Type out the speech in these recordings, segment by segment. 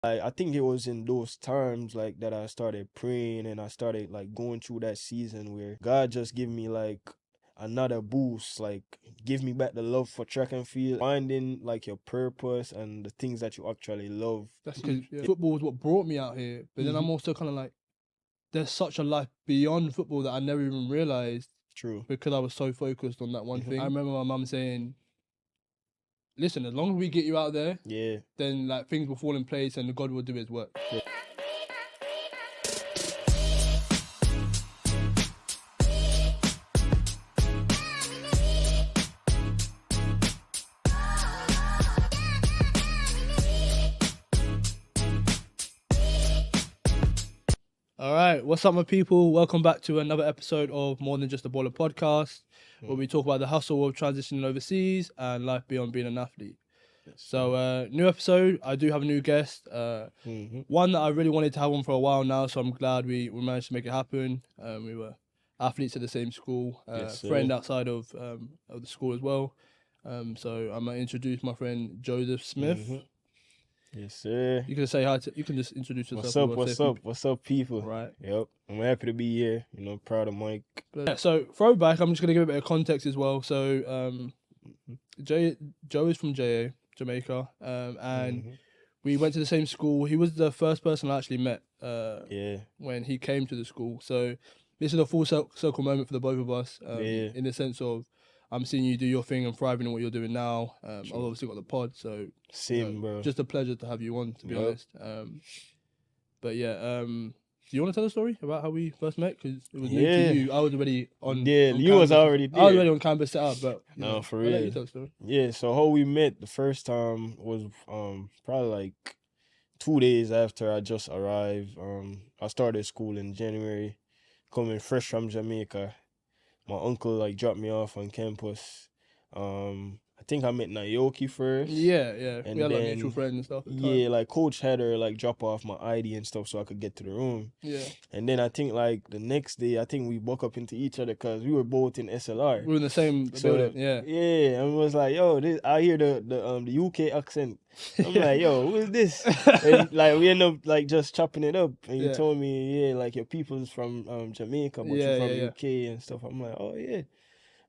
I think it was in those times like that I started praying and I started like going through that season where God just gave me like another boost, like give me back the love for track and field, finding like your purpose and the things that you actually love. That's because football was what brought me out here. But then I'm also kind of like, there's such a life beyond football that I never even realized. True. Because I was so focused on that one thing. I remember my mum saying, listen, as long as we get you out there, then like things will fall in place and God will do his work. Yeah. All right, what's up, my people? Welcome back to another episode of More Than Just a Baller podcast, where we talk about the hustle of transitioning overseas and life beyond being an athlete. Yes. So, new episode. I do have a new guest. One that I really wanted to have on for a while now, so I'm glad we managed to make it happen. We were athletes at the same school, friend outside of the school as well. So I'm gonna introduce my friend Joseph Smith. Yes, sir. You can say hi to. You can just introduce yourself. What's up, people? Right. Yep. I'm happy to be here. Proud of Mike. Yeah, so throwback. I'm just gonna give a bit of context as well. So, Joe is from Jamaica, and we went to the same school. He was the first person I actually met. When he came to the school. So this is a full circle moment for the both of us. In the sense of, I'm seeing you do your thing and thriving in what you're doing now. I've obviously got the pod, so same, bro. Just a pleasure to have you on, to be honest. But yeah, do you want to tell a story about how we first met? Because it was new to you. I was already on. Yeah, on you was already there. I was already on campus set up, but no, for real. I'll let you tell the story. Yeah, so how we met the first time was probably like 2 days after I just arrived. I started school in January, coming fresh from Jamaica. My uncle like dropped me off on campus. I think I met Naoki first. Yeah. And we had like then, mutual friends and stuff. Yeah, like coach had her like drop off my ID and stuff so I could get to the room. Yeah. And then I think like the next day, I think we woke up into each other because we were both in SLR. We were in the same building. Yeah. Yeah, and it was like, yo, I hear the UK accent. I'm like, yo, who is this? And like we end up like just chopping it up. And you told me, like your people's from Jamaica, but you're from UK and stuff. I'm like, oh yeah.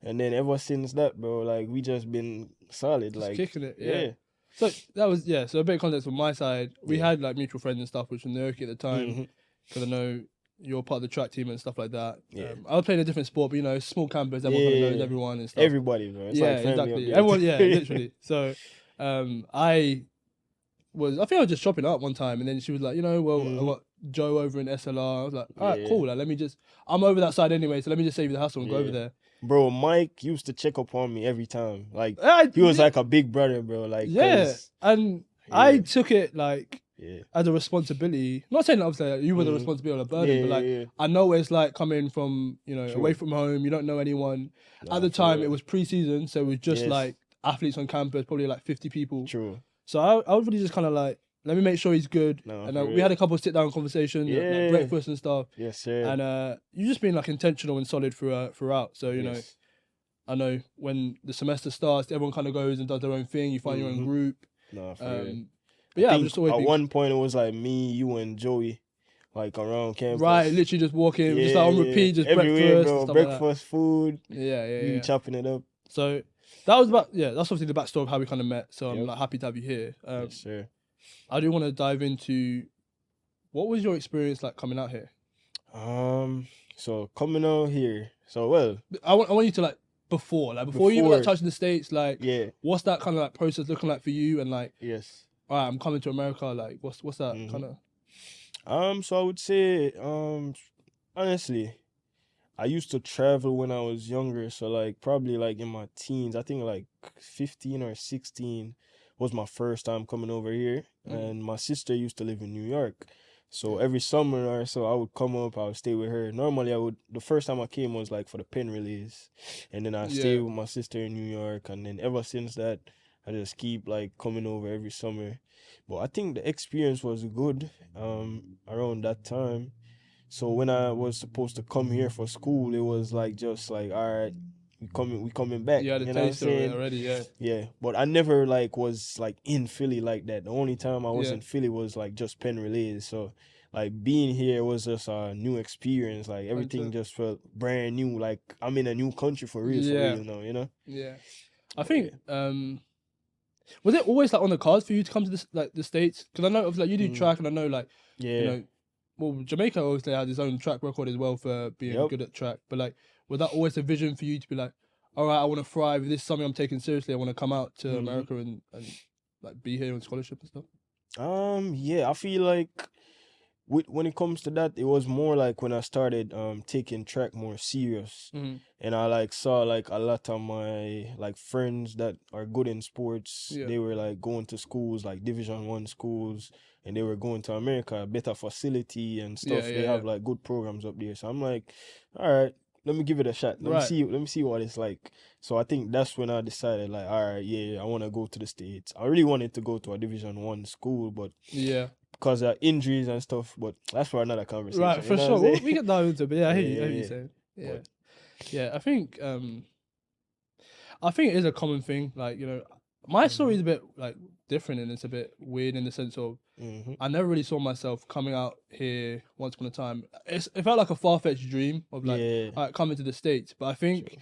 And then ever since that, bro, like we just been solid, just like kicking it. Yeah. So that was So a bit of context from my side. We had like mutual friends and stuff, which was Naoki at the time, because I know you're part of the track team and stuff like that. Yeah. I was playing a different sport, but small campus, everyone kind of knows everyone and stuff. Everybody, bro. It's like exactly. Everyone, literally. So, I think I was just chopping up one time, and then she was like, I got Joe over in SLR. I was like, all right, cool. Like, I'm over that side anyway, so let me just save you the hassle and go over there. Bro, Mike used to check up on me every time. Like, he was like a big brother, bro. Like, and I took it like as a responsibility. Not saying that obviously you were the responsibility or a burden, but like I know what it's like coming from away from home. You don't know anyone. At the time, it was pre-season, so it was just like athletes on campus, probably like 50 people. True. So I was really just kind of like, let me make sure he's good. And we had a couple of sit-down conversations, like breakfast and stuff. Yes, sir. And you just been like intentional and solid throughout. So, you know, I know when the semester starts, everyone kind of goes and does their own thing. You find your own group. No, for real. But yeah, I'm just always at one point it was like me, you, and Joey, like around campus. Right, literally just walking, just like on repeat, just everywhere, breakfast, bro. and stuff Breakfast, like that. food. Yeah. Chopping it up. So that was that's obviously the backstory of how we kind of met. So I'm like happy to have you here. Yes, sir. I do want to dive into, what was your experience like coming out here? So coming out here, I want you to like before you even like touching the States, like what's that kind of like process looking like for you? And like, all right, I'm coming to America. Like, what's that kind of? So I would say, honestly, I used to travel when I was younger. So like probably like in my teens, I think like 15 or 16 was my first time coming over here. And my sister used to live in New York. So every summer or so I would come up, I would stay with her. Normally the first time I came was like for the pen release. And then I stayed with my sister in New York. And then ever since that, I just keep like coming over every summer. But I think the experience was good around that time. So when I was supposed to come here for school, it was like just like, all right, we coming back. You had a You know what I'm taste of it saying? already, yeah. Yeah, but I never like was like in Philly like that. The only time I was Yeah. in Philly was like just Penn relays. So like being here was just a new experience. Like everything 100%. just felt brand new. Like I'm in a new country for Yeah. real now, you know? Yeah. I But think was it always like on the cards for you to come to this like the States? Because I know of like you do mm, track, and I know like you yeah. know, well Jamaica obviously had his own track record as well for being Yep. good at track. But like, was that always a vision for you to be like, all right, I want to thrive. This is something I'm taking seriously. I want to come out to Mhm. America and like be here on scholarship and stuff. Yeah, I feel like when it comes to that, it was more like when I started taking track more serious, Mm-hmm. and I like saw like a lot of my like friends that are good in sports. Yeah. They were like going to schools like Division 1 schools, and they were going to America, better facility and stuff. Yeah, They yeah, have yeah. like good programs up there. So I'm like, all right, let me give it a shot. Right. Let me see what it's like. So I think that's when I decided like, all right, yeah, I want to go to the States. I really wanted to go to a Division 1 school, but Yeah. because of injuries and stuff, but that's for another conversation. Right, You for know sure. what I'm We saying? can dive into it, but yeah, I hear you Yeah, saying. Yeah. but Yeah, I think it is a common thing. Like, my story is a bit like different, and it's a bit weird in the sense of mhm, I never really saw myself coming out here once upon a time. It felt like a far-fetched dream of like yeah, coming to the States. But I think true.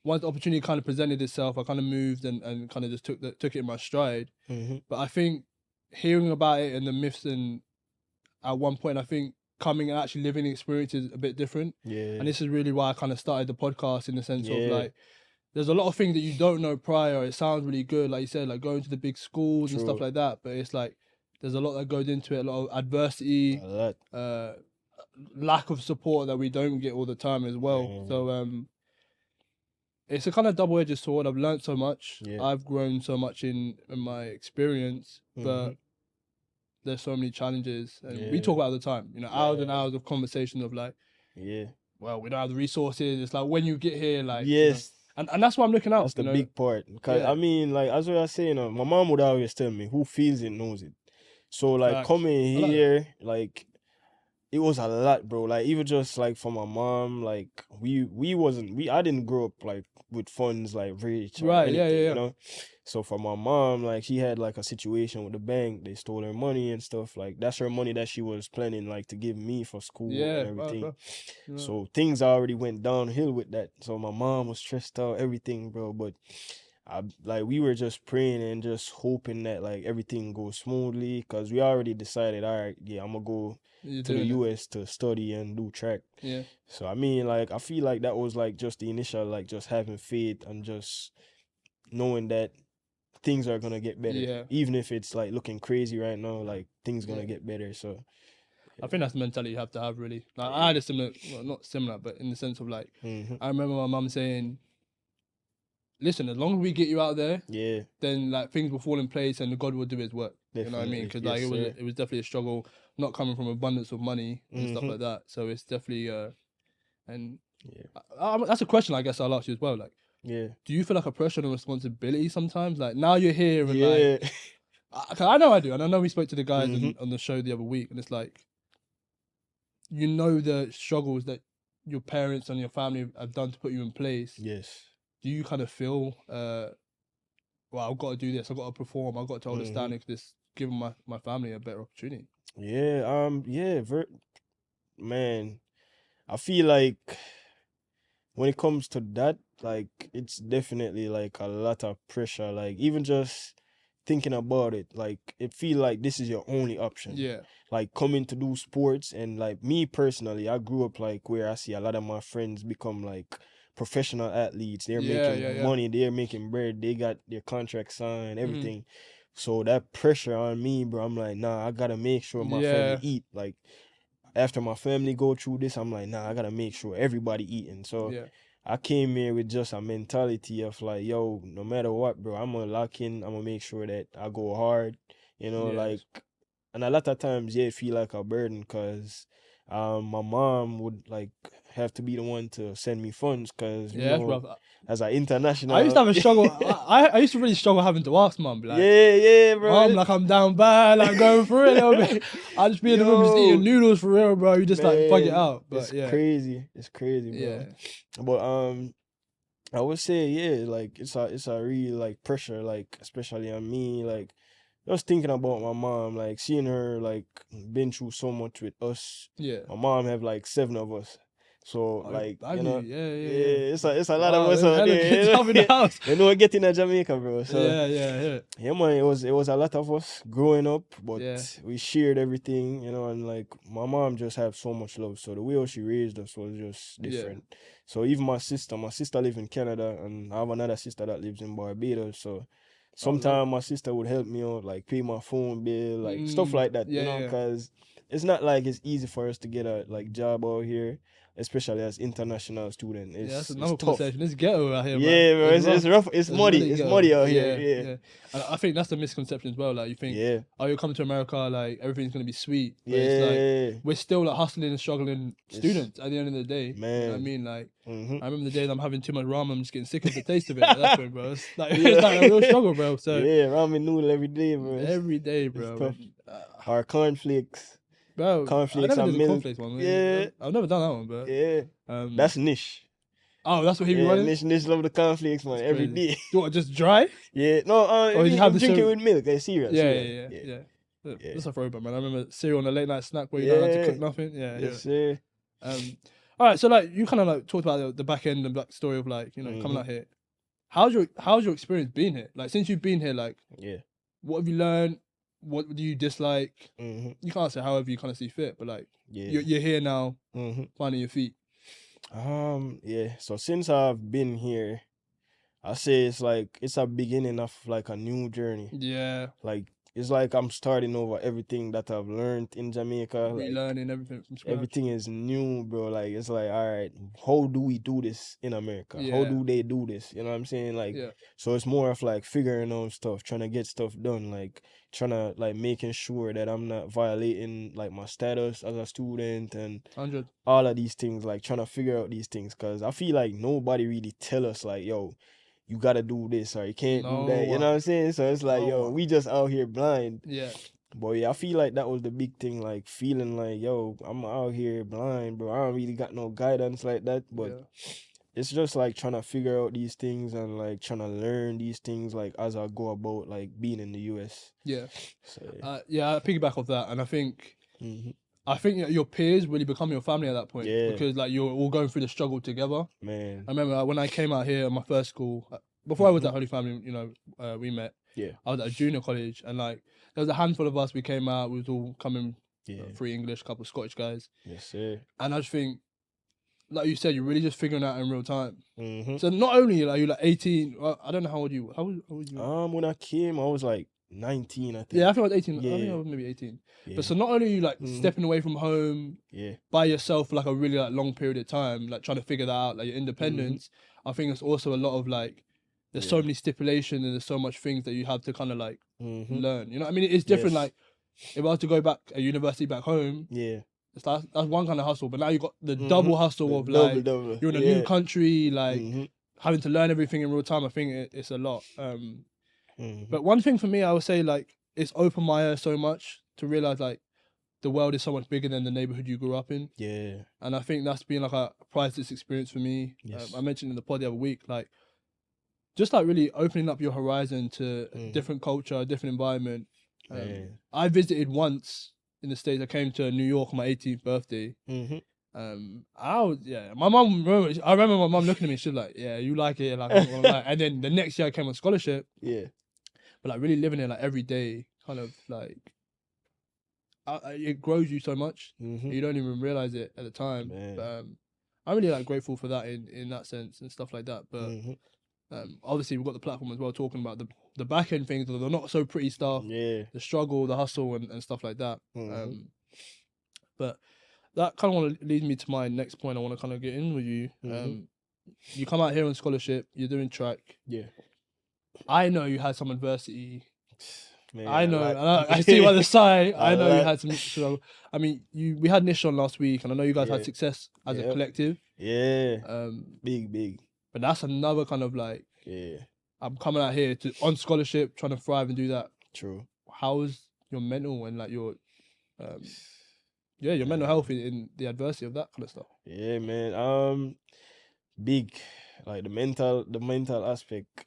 once the opportunity kind of presented itself, I kind of moved and kind of just took it in my stride. Mhm, But I think hearing about it and the myths, and at one point I think coming and actually living the experience is a bit different. yeah, And this is really why I kind of started the podcast, in the sense of yeah, like there's a lot of things that you don't know prior. It sounds really good, like you said, like going to the big schools and stuff true. like that. But it's like there's a lot that goes into it, a lot of adversity, A lot. uh, lack of support that we don't get all the time as well. Man. So it's a kind of double-edged sword. I've learned so much. Yeah. I've grown so much in my experience, but Mhm, there's so many challenges, and we yeah, talk about it all the time. Hours and man. hours of conversation of like, Yeah. well, we don't have the resources. It's like when you get here, like Yes, and that's why I'm looking out. that's the big part. Because Yeah. I mean, like as I was saying, my mom would always tell me, "Who feels it knows it." So like Facts. coming I like that. here, like it was a lot, bro. Like even just like for my mom, like I didn't grow up like with funds like rich or Right, yeah, anything, yeah, you yeah. know. So for my mom, like she had like a situation with the bank. They stole her money and stuff. Like that's her money that she was planning like to give me for school Yeah, and bro, everything. bro. So things already went downhill with that. So my mom was stressed out, everything, bro. But we were just praying and just hoping that like everything goes smoothly, because we already decided, all right, yeah, I'm gonna go You're to the doing it. US to study and do track. Yeah. So I mean, like I feel like that was like just the initial, like just having faith and just knowing that things are gonna get better. Yeah. Even if it's like looking crazy right now, like things gonna Yeah. get better. So I think that's the mentality you have to have, really. Like I had a similar, well, not similar, but in the sense of like, mhm, I remember my mum saying, "Listen, as long as we get you out there, yeah, then like things will fall in place and God will do His work." You know what I mean? definitely. Because like Yes, sir. it was definitely a struggle, not coming from abundance of money and stuff Mhm, like that. So it's definitely and yeah, that's a question I guess I'll ask you as well. Like, yeah, do you feel like a pressure and a responsibility sometimes? Like now you're here and yeah. like, 'cause I know I do, and I know we spoke to the guys Mhm. on the show the other week, and it's like, the struggles that your parents and your family have done to put you in place. Yes. Do you kind of feel, well, I've got to do this, I've got to perform, I've got to hold a stand Mhm. because giving my family a better opportunity? Yeah. Yeah. Man, I feel like when it comes to that, like it's definitely like a lot of pressure. Like even just thinking about it, like it feel like this is your only option. Yeah. Like coming to do sports, and like me personally, I grew up like where I see a lot of my friends become like professional athletes. They're Yeah, making yeah. money, they're making bread, they got their contract signed, Mhm. everything. So that pressure on me, bro, I'm like, nah, I gotta make sure my family Yeah. eat. Like after my family go through this, I'm like, nah, I gotta make sure everybody eating. So Yeah. I came here with just a mentality of like, yo, no matter what, bro, I'm gonna lock in. I'm gonna make sure that I go hard. Yes. Like, and a lot of times, yeah, it feel like a burden, because my mom would like have to be the one to send me funds, because Yeah, that's rough. as an I used to international, have a struggle. I used to really struggle having to ask mum, like, yeah, bro. Mum, like I'm down bad, like going through it a little bit. I just be in the room just eating noodles for real, bro. You just like bug it Man, out. But it's yeah. crazy. It's crazy, bro. Yeah. But I would say, yeah, like it's a real like pressure, like especially on me, like just thinking about my mom, like seeing her like been through so much with us. Yeah. My mom have like 7 of us, so Oh, like have you? Yeah, yeah, yeah. yeah, it's a lot of Wow, us there's out hella kids there. up in the house. You know, getting to Jamaica, bro. So Yeah, yeah, yeah. yeah, man, it was a lot of us growing up, but Yeah. we shared everything, and like my mom just have so much love. So the way how she raised us was just Yeah. different. So even my sister live in Canada, and I have another sister that lives in Barbados. So Oh, love. sometimes my sister would help me out, like pay my phone bill, like stuff like that, Yeah, yeah. because it's not like it's easy for us to get a like job out here, especially as international student. Yeah, that's It's another tough. conversation. It's ghetto out here, man. Yeah, bro, It's it's rough. rough. It's It's muddy. really It's ghetto. muddy out here. Yeah, Yeah, yeah. And I think that's the misconception as well. Like you think, yeah, oh, you're coming to America, like everything's gonna be sweet, but it's like yeah. we're still like hustling and struggling It's students at the end of the day. You know what I man. mean? Like Mm-hmm. I remember the days I'm having too much ramen, I'm just getting sick of the taste of it at that point, bro. It's like Yeah. it's like a real struggle, bro. So Yeah, ramen noodle every day, bro. every day, It's bro. tough. And, Our cornflakes, bro, I cornflakes never and did the milk. cornflakes one. Yeah, I've never done that one, but yeah. That's niche. oh, that's what he be Yeah, running. niche love the cornflakes, man. That's Every crazy. day. Do what, just dry? Yeah, no. Or You you have can the drink it cereal? with milk. Cereal. Yeah, Cereal. yeah, yeah, yeah. Yeah. That's a throwback, man. I remember cereal on a late night snack where you don't have to cook Yeah. nothing. Yeah, yeah. Yes, sir. All right. So like you kind of like talked about the back end and back story of like coming out here. How's your experience being here? Like since you've been here, like Yeah. what have you learned? What do you dislike? Mm-hmm. You can't say however you kind of see fit, but like Yeah. you're here now, Mm-hmm. finding your feet. Yeah. So since I've been here, I say it's a beginning of like a new journey. Yeah, Like it's like I'm starting over everything that I've learned in Jamaica. Like relearning everything from scratch. everything is new, bro. Like it's like, all right, how do we do this in America? How Yeah. do they do this? You know what I'm saying? Like, Yeah. so it's more of like figuring out stuff, trying to get stuff done, like trying to like making sure that I'm not violating like my status as a student and 100. all of these things. Like trying to figure out these things, cause I feel like nobody really tell us like, yo, you gotta do this or you can't do that. You No. know what I'm saying? So it's like, yo, No. we just out here blind. Yeah. But yeah, I feel like that was the big thing, like feeling like, yo, I'm out here blind, bro. I don't really got no guidance like that. But Yeah. it's just like trying to figure out these things and like trying to learn these things like as I go about like being in the US. Yeah. So Yeah, I piggyback off that, and I think mhm. that your peers really become your family at that point. Yeah. Because like you're all going through the struggle together. Man. I remember when I came out here, my first school, before I was at Holy Family, we met. Yeah. I was at a junior college, and like there was a handful of us. We came out. We was all coming Yeah. free English, couple of Scottish guys, Yes, sir. and I just think, like you said, you're really just figuring out in real time. Mm-hmm. So not only like you're like 18, I don't know how old you. How old you? When I came, I was like 19, I think. Yeah, I think I was 18. I think Yeah. I was maybe 18. Yeah. But so not only are you like Mhm. stepping away from home Yeah. by yourself for like a really like long period of time, like trying to figure that out, like your independence. I think it's also a lot of like there's so Yeah. many stipulations and there's so much things that you have to kind of like Mm-hmm. learn. You know what I mean? It's different. Yes. Like if I was to go back a university back home, Yeah. that's one kind of hustle. But now you got the double hustle The of like double. you're in a Yeah. new country, like Mhm. having to learn everything in real time. I think it's a lot. Mhm. But one thing for me, I would say like it's opened my eyes so much to realize like the world is so much bigger than the neighborhood you grew up in. Yeah. And I think that's been like a priceless experience for me. Yes. I mentioned in the pod the other week, like just like really opening up your horizon to Mhm. different culture, different environment. Man. I visited once in the States. I came to New York on my 18th birthday. Mm-hmm. My mum. I remember my mum looking at me. She was like, "Yeah, you like it." Like, and then the next year I came on scholarship. Yeah. But like really living it like every day, kind of like it grows you so much. Mm-hmm. You don't even realize it at the time. Man. But I'm really like grateful for that in that sense and stuff like that. But Mm-hmm. obviously we've got the platform as well talking about the back end things, the not so pretty stuff, Yeah. the struggle, the hustle, and stuff like that. Mhm. But that kind of leads me to my next point. I want to kind of get in with you. Mhm. You come out here on scholarship. You're doing track. Yeah. I know you had some adversity. Man, I know. I see by the side. I know you like- had some struggle. I mean, we had Nish on last week, and I know you guys had Yeah. success as a Yep. collective. Yeah. Big. But that's another kind of like Yeah. I'm coming out here on scholarship, trying to thrive and do that. True. How is your mental and like your mental health in the adversity of that kind of stuff? Yeah, man. Big. like the mental aspect.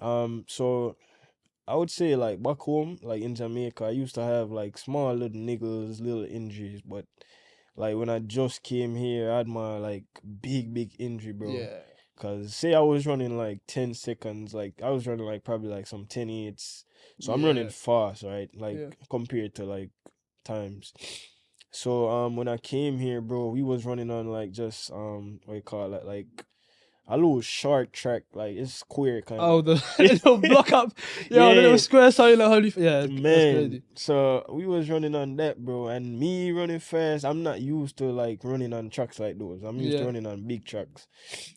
So I would say like back home, like in Jamaica, I used to have like small little niggles, little injuries, but like when I just came here, I had my like big injury, bro. Yeah. Cause say I was running like 10 seconds, like I was running like probably like some 10 8s. So I'm running Yeah. fast, right? Like Yeah. compared to like times. So when I came here, bro, we was running on like just what you call it, like a little short track, like it's square kind Oh, of. the little block up. Yeah, the little Yeah, square sign. Like, holy. Yeah, that's man. crazy. So we was running on that, bro, and me running fast. I'm not used to like running on tracks like those. I'm used to Yeah. running on big tracks.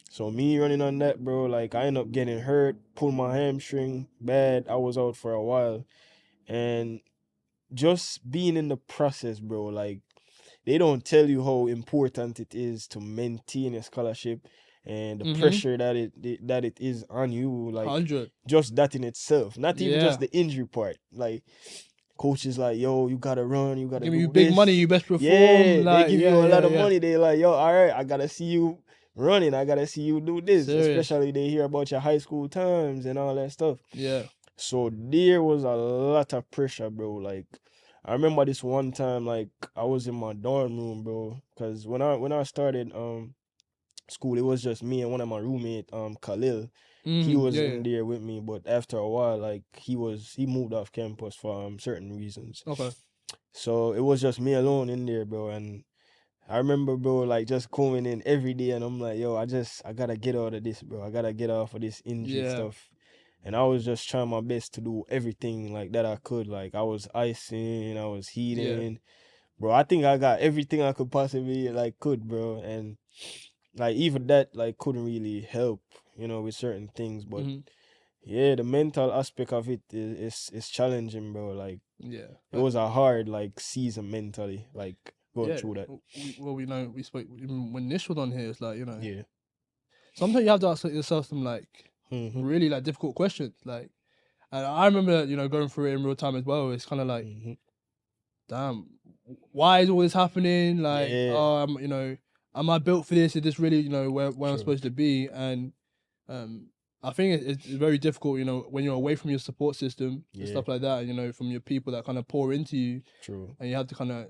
So me running on that, bro, like I end up getting hurt, pulled my hamstring bad. I was out for a while, and just being in the process, bro, like they don't tell you how important it is to maintain a scholarship and the Mhm. pressure that it is on you, like 100. just that in itself, not even just Yeah. the injury part. Like coach is like, yo, you gotta run, you gotta Give you do big money, this. you best perform. Yeah, they Like, give you yeah, a lot yeah, of yeah. money. They like, yo, all right, I gotta see you running, I gotta see you do this. Serious. Especially they hear about your high school times and all that stuff. Yeah. So there was a lot of pressure, bro. Like I remember this one time, like I was in my dorm room, bro. Cause when I started school, it was just me and one of my roommate, Khalil. He Mm, was yeah, yeah. in there with me, but after a while, like he moved off campus for certain reasons. Okay. So it was just me alone in there, bro. And I remember, bro, like just coming in every day, and I'm like, yo, I gotta get out of this, bro. I gotta get off of this injury Yeah. stuff. And I was just trying my best to do everything like that I could. Like I was icing, I was Yeah. heating, bro. I think I got everything I could possibly like could, bro. And like even that like couldn't really help, with certain things. But Mhm. yeah, the mental aspect of it is challenging, bro. Like Yeah. it was a hard like season mentally, like going Yeah. through that. We know we spoke even when Nish was on here. It's like, Yeah. sometimes you have to ask yourself some like Mm-hmm. really like difficult questions. Like, and I remember going through it in real time as well. It's kind of like, Mm-hmm. damn, why is all this happening? Like, Yeah. am I built for this? Is this really where I'm True. supposed to be? And um, I think it's very difficult, when you're away from your support system and Yeah. stuff like that, and, from your people that kind of pour into you, True. and you have to kind of,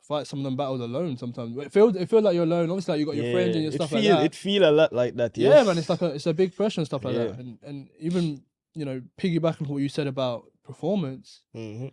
fight some of them battles alone sometimes. But it feels like you're alone. Obviously, like you got your friends and Yeah. your It stuff like feel that. it feel a lot like that. Yeah, man, Yes. it's a big pressure and stuff like Yeah. that. And even piggybacking on what you said about performance, Mm-hmm.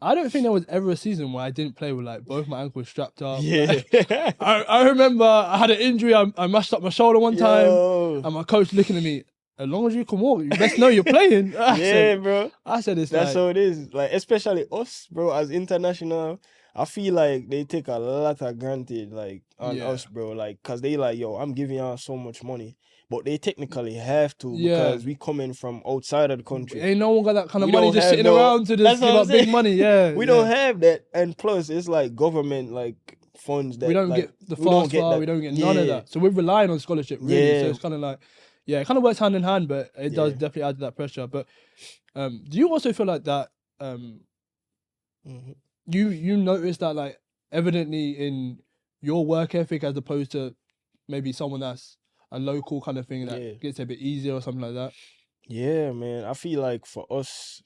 I don't think there was ever a season where I didn't play with like both my ankles strapped up. Yeah. Like, I remember I had an injury. I mashed up my shoulder one time, Yo. and my coach looking at me. As long as you can walk, you best know you're playing. Yeah, bro. I said it's That's like, how it is. Like, especially us, bro, as international, I feel like they take a lot of granted, like, on yeah, us, bro. Like, cause they like, yo, I'm giving y'all so much money. But they technically have to yeah. because we coming from outside of the country. Ain't no one got that kind of We money don't just have sitting no. around to That's just what give I'm out big saying. money. Yeah, We yeah. don't have that, and plus it's like government like funds that We don't like get the we don't fast get far. that. We don't get none of Yeah, that. So we're relying on scholarship really. So yeah, it's kind of like, yeah, it kind of works hand in hand, but it does yeah. definitely add to that pressure. But do you also feel like that? Mhm. You notice that like evidently in your work ethic as opposed to maybe someone that's a local kind of thing that Yeah. gets a bit easier or something like that. Yeah, man. I feel like for us,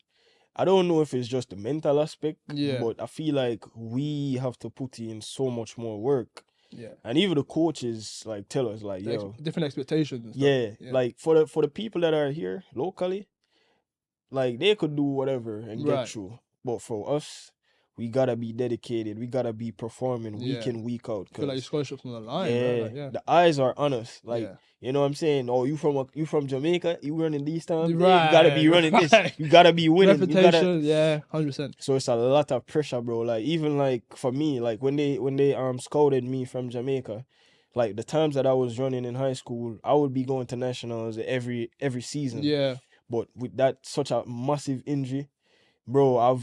I don't know if it's just the mental aspect, Yeah, but I feel like we have to put in so much more work. yeah. And even the coaches like tell us like, yo, Different expectations and stuff. yeah, Yeah. like for the people that are here locally, like they could do whatever and get Right. through. But for us, we gotta be dedicated. We gotta be performing week Yeah. in, week out. I feel like your Cause scholarship's on the line, yeah, right? Like, yeah. the eyes are on us. Like Yeah. you know what I'm saying? Oh, you from Jamaica? You running these times? Yeah, Right. you gotta be running this. Right. You gotta be winning. You gotta. Reputation, yeah, 100%. So it's a lot of pressure, bro. Like even like for me, like when they scouted me from Jamaica, like the times that I was running in high school, I would be going to nationals every season. Yeah. But with that such a massive injury, bro,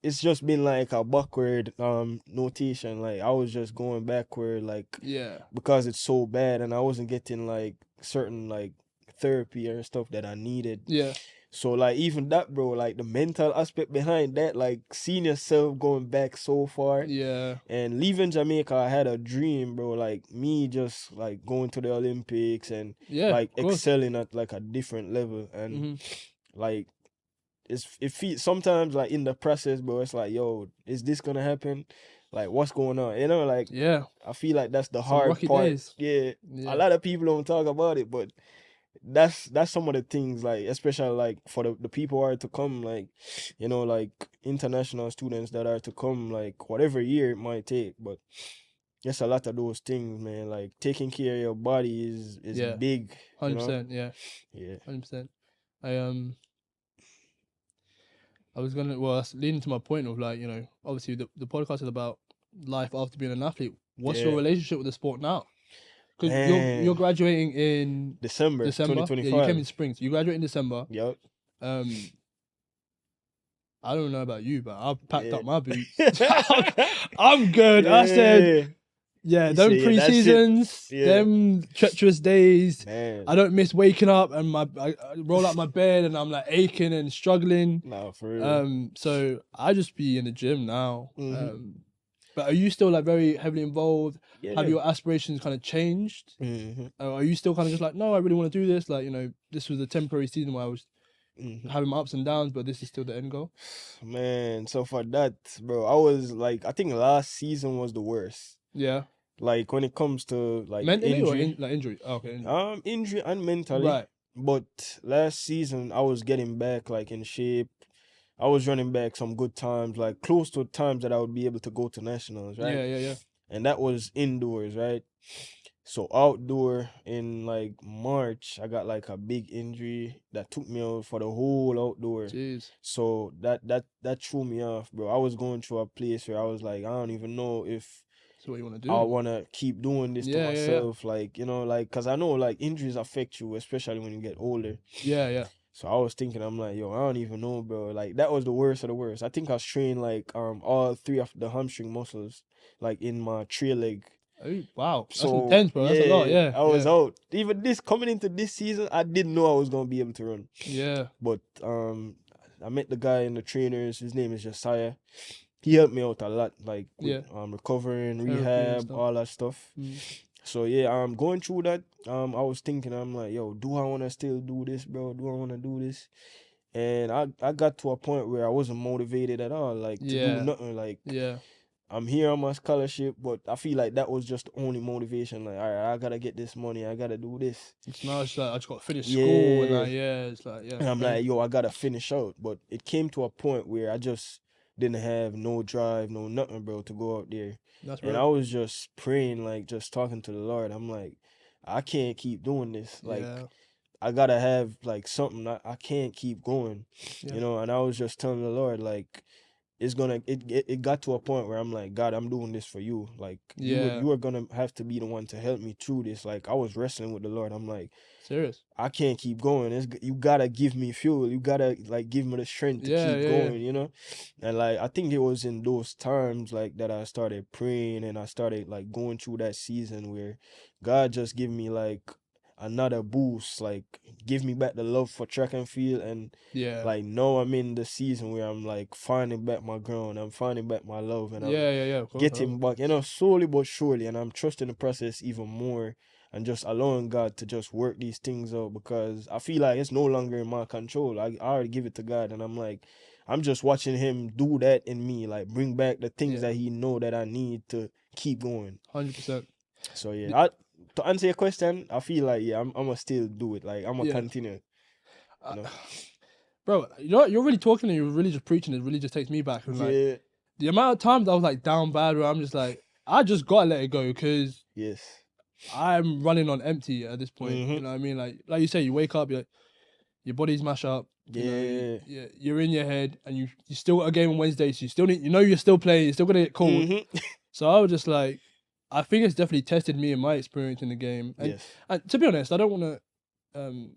it's just been like a backward notation. Like I was just going backward, like Yeah. because it's so bad, and I wasn't getting like certain like therapy or stuff that I needed. Yeah. So like even that, bro, like the mental aspect behind that, like seeing yourself going back so far Yeah. and leaving Jamaica, I had a dream, bro. Like me just like going to the Olympics and Yeah. like Of course. excelling at like a different level. And Hmm. like it feels sometimes like in the process, bro, it's like, yo, is this gonna happen? Like what's going on? You know, like Yeah. I feel like that's the Some hard rocky part. days. Yeah. A Yeah. lot of people don't talk about it, but that's some of the things, like especially like for the people who are to come, like, you know, like international students that are to come, like whatever year it might take. But just a lot of those things, man, like taking care of your body is Yeah. big, you know. 100%. Yeah. Yeah. 100%. I was gonna, well, that's leading to my point of like, obviously the podcast is about life after being an athlete. What's your Yeah. relationship with the sport now? Because you're Man, graduating in December December. Yeah, you came 2025. in spring. So you graduate in December. Yep. Um, I don't know about you, but I packed Yeah. up my boots. I'm good. I said, yeah, You them say, yeah, that's it. pre-seasons, Yeah. them treacherous days. Man. I don't miss waking up and I roll out my bed and I'm like aching and struggling. Nah, for real. So I just be in the gym now. Mhm. But are you still like very heavily involved? Yeah. Have your aspirations kind of changed? Or are you still kind of just like, no, I really want to do this? Like, this was a temporary season where I was having my ups and downs, but this is still the end goal. Man, so for that, bro, I was like, I think last season was the worst. Yeah. Like when it comes to like Mentally injury, or injury? Oh, okay. Injury. injury and mentally. Right. But last season I was getting back like in shape. I was running back some good times, like close to times that I would be able to go to nationals, right? Yeah. And that was indoors, right? So outdoor in like March, I got like a big injury that took me out for the whole outdoor. Jeez. So that threw me off, bro. I was going through a place where I was like, I don't even know if That's what you want to do. I want to keep doing this to Yeah. myself. Like, you know, like, cause I know like injuries affect you, especially when you get older. Yeah. So I was thinking, I'm like, yo, I don't even know, bro. Like that was the worst of the worst. I think I strained like all three of the hamstring muscles, like in my trail leg. Oh, wow. That's So intense, bro. That's a lot. Yeah. I was out. Even this coming into this season, I didn't know I was gonna be able to run. Yeah. But I met the guy in the trainers. His name is Josiah. He helped me out a lot, like with, recovering, Therapy and rehab, stuff. all that stuff. So yeah, going through that, I was thinking, I'm like, yo, do I want to still do this, bro? Do I want to do this? And I got to a point where I wasn't motivated at all, like to do nothing. Like I'm here on my scholarship, but I feel like that was just the only motivation. Like, all right, I gotta get this money, I gotta do this. It's not just like I just got to finish school and like it's like And I'm like, yo, I gotta finish out. But it came to a point where I just didn't have no drive, no nothing, bro, to go out there. And I was just praying, like just talking to the Lord. I'm like, I can't keep doing this. Like I gotta have like something. I can't keep going. You know, and I was just telling the Lord, like, it got to a point where I'm like, God, I'm doing this for you. Like you are gonna have to be the one to help me through this. Like I was wrestling with the Lord. I'm like, serious, I can't keep going. You gotta give me fuel. You gotta like give me the strength to keep going, you know? And like I think it was in those times like that I started praying and I started like going through that season where God just gave me like another boost, like give me back the love for track and field. And like now I'm in the season where I'm like finding back my ground, I'm finding back my love, and I'm getting back, you know, slowly but surely. And I'm trusting the process even more and just allowing God to just work these things out, because I feel like it's no longer in my control. I already give it to God, and I'm like, I'm just watching him do that in me, like bring back the things that he know that I need to keep going. 100%. So yeah, to answer your question, I feel like I'm gonna still do it. Like I'm gonna continue. You know? Bro, you're really talking and you're really just preaching. It really just takes me back. And like the amount of times I was like down bad, where I'm just like, I just gotta let it go, because I'm running on empty at this point. You know what I mean? Like you say, you wake up, your body's mash up. You know, you're in your head, and you still got a game on Wednesday, so you still need, you're still playing, you're still gonna get called. So I was just like, I think it's definitely tested me and my experience in the game. And to be honest, I don't want to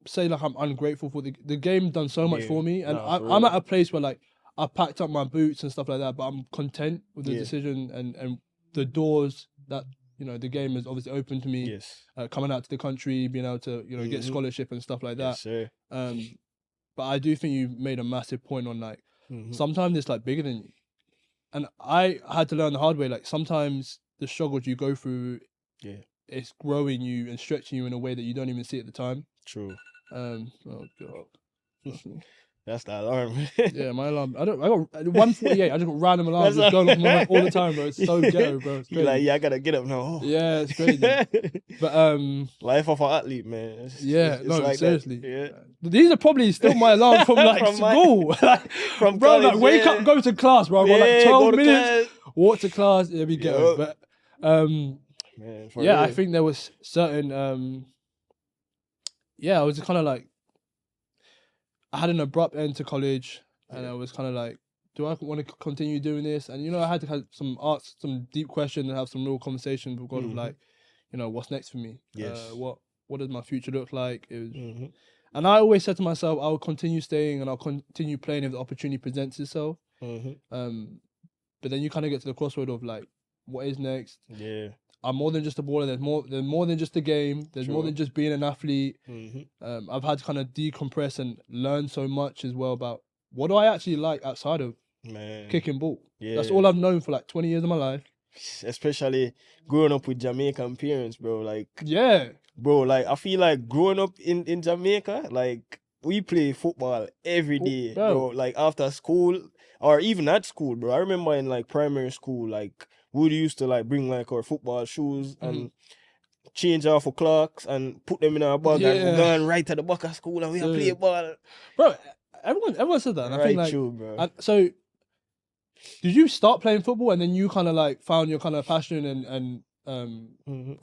say like I'm ungrateful for the game. Done so much for me, and I'm at a place where like I packed up my boots and stuff like that, but I'm content with the decision and the doors that the game has obviously opened to me. Coming out to the country, being able to get scholarship and stuff like that. but I do think you made a massive point on like Mhm. sometimes it's like bigger than you, and I had to learn the hard way. Like sometimes the struggles you go through, Yeah. it's growing you and stretching you in a way that you don't even see at the time. True. Oh god. That's the alarm. Yeah, my alarm. I got 1:48. I just got random alarms That's just going off in my head all the time, bro. It's so ghetto, bro. It's You like, crazy. yeah, I gotta get up now. Yeah, it's crazy. But Life of an athlete, man. yeah, no, like that. seriously. Yeah. These are probably still my alarm from like From my- school. Like, From bro, like college, wake yeah. up, go to class, bro. I got like Yeah, 12 go to minutes, class. walk to class, yeah, we get Yup. it. But Man, for yeah, I real. think there was certain yeah, I was kind of like I had an abrupt end to college, and I was kind of like, do I want to continue doing this? And you know, I had to have some deep questions and have some real conversations with God of like, you know, what's next for me? Yes. What does my future look like? It was, Mhm. and I always said to myself, I'll continue staying and I'll continue playing if the opportunity presents itself. Mhm. But then you kind of get to the crossroad of like, what is next? Yeah. I'm more than just a baller. There's more than just a game. There's more True. than just being an athlete. Mhm. I've had to kind of decompress and learn so much as well about what do I actually like outside of Man. kicking ball. Yeah. That's all I've known for like 20 years of my life. Especially growing up with Jamaican parents, bro. Like, Yeah. bro, like I feel like growing up in Jamaica, like we play football every day, bro. Like after school or even at school, bro. I remember in like primary school, like we used to like bring like our football shoes and change our for clocks and put them in our bag and Yeah. we gone right to the back of school and we So- play ball. Bro, everyone said that. And I Right, think like, true, bro. so did you start playing football and then you kind of like found your kind of passion and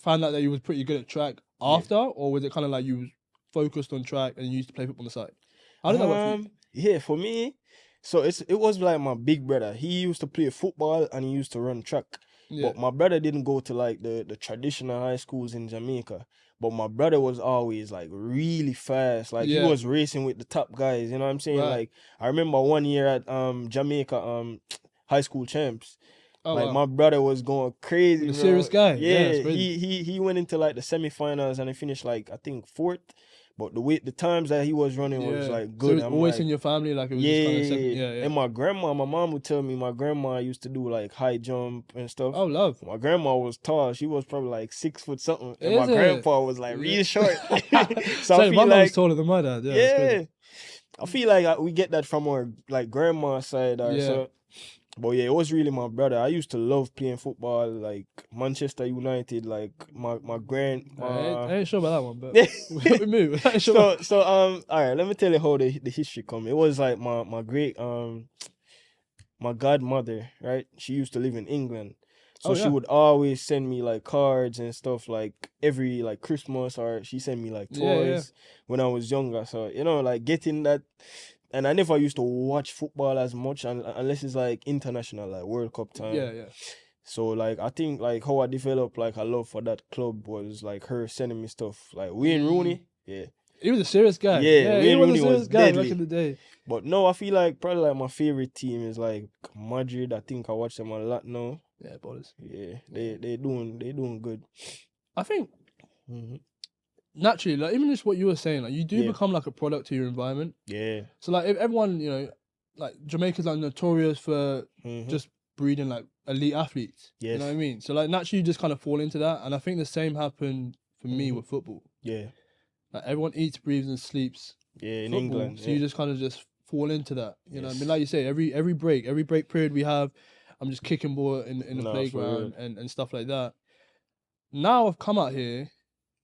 found out that you was pretty good at track after, or was it kind of like you was focused on track and you used to play football on the side? How did that work for you? Yeah, for me, so it was like my big brother. He used to play football and he used to run track. Yeah. But my brother didn't go to like the traditional high schools in Jamaica. But my brother was always like really fast. Like he Yeah. was racing with the top guys. You know what I'm saying? Right. Like I remember one year at Jamaica high school champs. Oh, like wow. my brother was going crazy. The bro. serious guy. Yeah, Yeah, it's crazy. he went into like the semifinals and he finished like I think 4th. But the times that he was running was like So good. it was I'm always like, in your family, like it was yeah, just kind of second. Yeah. And my mom would tell me my grandma used to do like high jump and stuff. Oh, love. My grandma was tall. She was probably like 6 foot something. And Is my it? grandpa was like real short. So I my feel mum was like, taller than my dad. Yeah. it's crazy. yeah, I feel like we get that from our like grandma's side. Yeah. So, but yeah, it was really my brother. I used to love playing football, like Manchester United, like my I ain't sure about that one, but we move. I ain't sure about- so all right, let me tell you how the history come. It was like my great my godmother, right? She used to live in England. So she would always send me like cards and stuff like every like Christmas, or she sent me like toys when I was younger. So, you know, like getting that. And I never used to watch football as much unless it's like international, like World Cup time. Yeah. So like I think like how I developed like a love for that club was like her sending me stuff. Like Wayne Rooney, yeah. He was a serious guy. Yeah, he Wayne was a Rooney serious was guy deadly. back in the day. But no, I feel like probably like my favorite team is like Madrid. I think I watch them a lot now. Yeah, ballers. Yeah, they doing good. I think Mm-hmm. naturally, like even just what you were saying, like you do Yeah. become like a product to your environment. Yeah. So like if everyone, you know, like Jamaica's like notorious for Mhm. just breeding like elite athletes. You Yes. know what I mean? So like naturally you just kind of fall into that. And I think the same happened for me Mhm. with football. Yeah. Like everyone eats, breathes and sleeps Yeah. In football. England. So yeah. you just kind of just fall into that. You know what I Yes. mean? Like you say, every break period we have, I'm just kicking ball in the Nah, for playground and stuff like that. Now I've come out here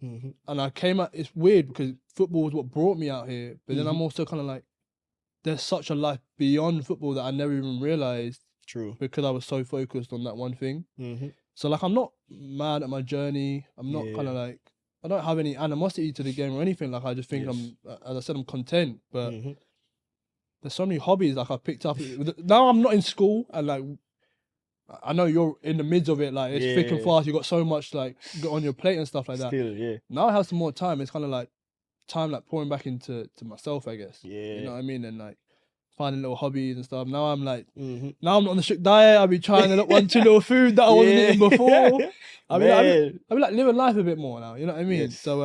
Mhm. and I came out, it's weird because football was what brought me out here. But then I'm Mhm. also kind of like, there's such a life beyond football that I never even realized True. because I was so focused on that one thing. Mm-hmm. So like, I'm not mad at my journey. I'm not kind of like, I don't have any animosity to the game or anything. Like, I just think Yes. as I said, I'm content. But Mhm. there's so many hobbies like I've picked up. Now I'm not in school and like, I know you're in the midst of it. Like it's thick and Yeah. fast. You got so much like on your plate and stuff like that. Still, yeah. Now I have some more time. It's kind of like time like pouring back into myself, I guess. Yeah. You know what I mean? And like finding little hobbies and stuff. Now I'm like, Mm-hmm. now I'm not on the strict diet. I'll be trying to look 1-2 little food that I wasn't eating before. I be like living life a bit more now. You know what I mean? Yes. So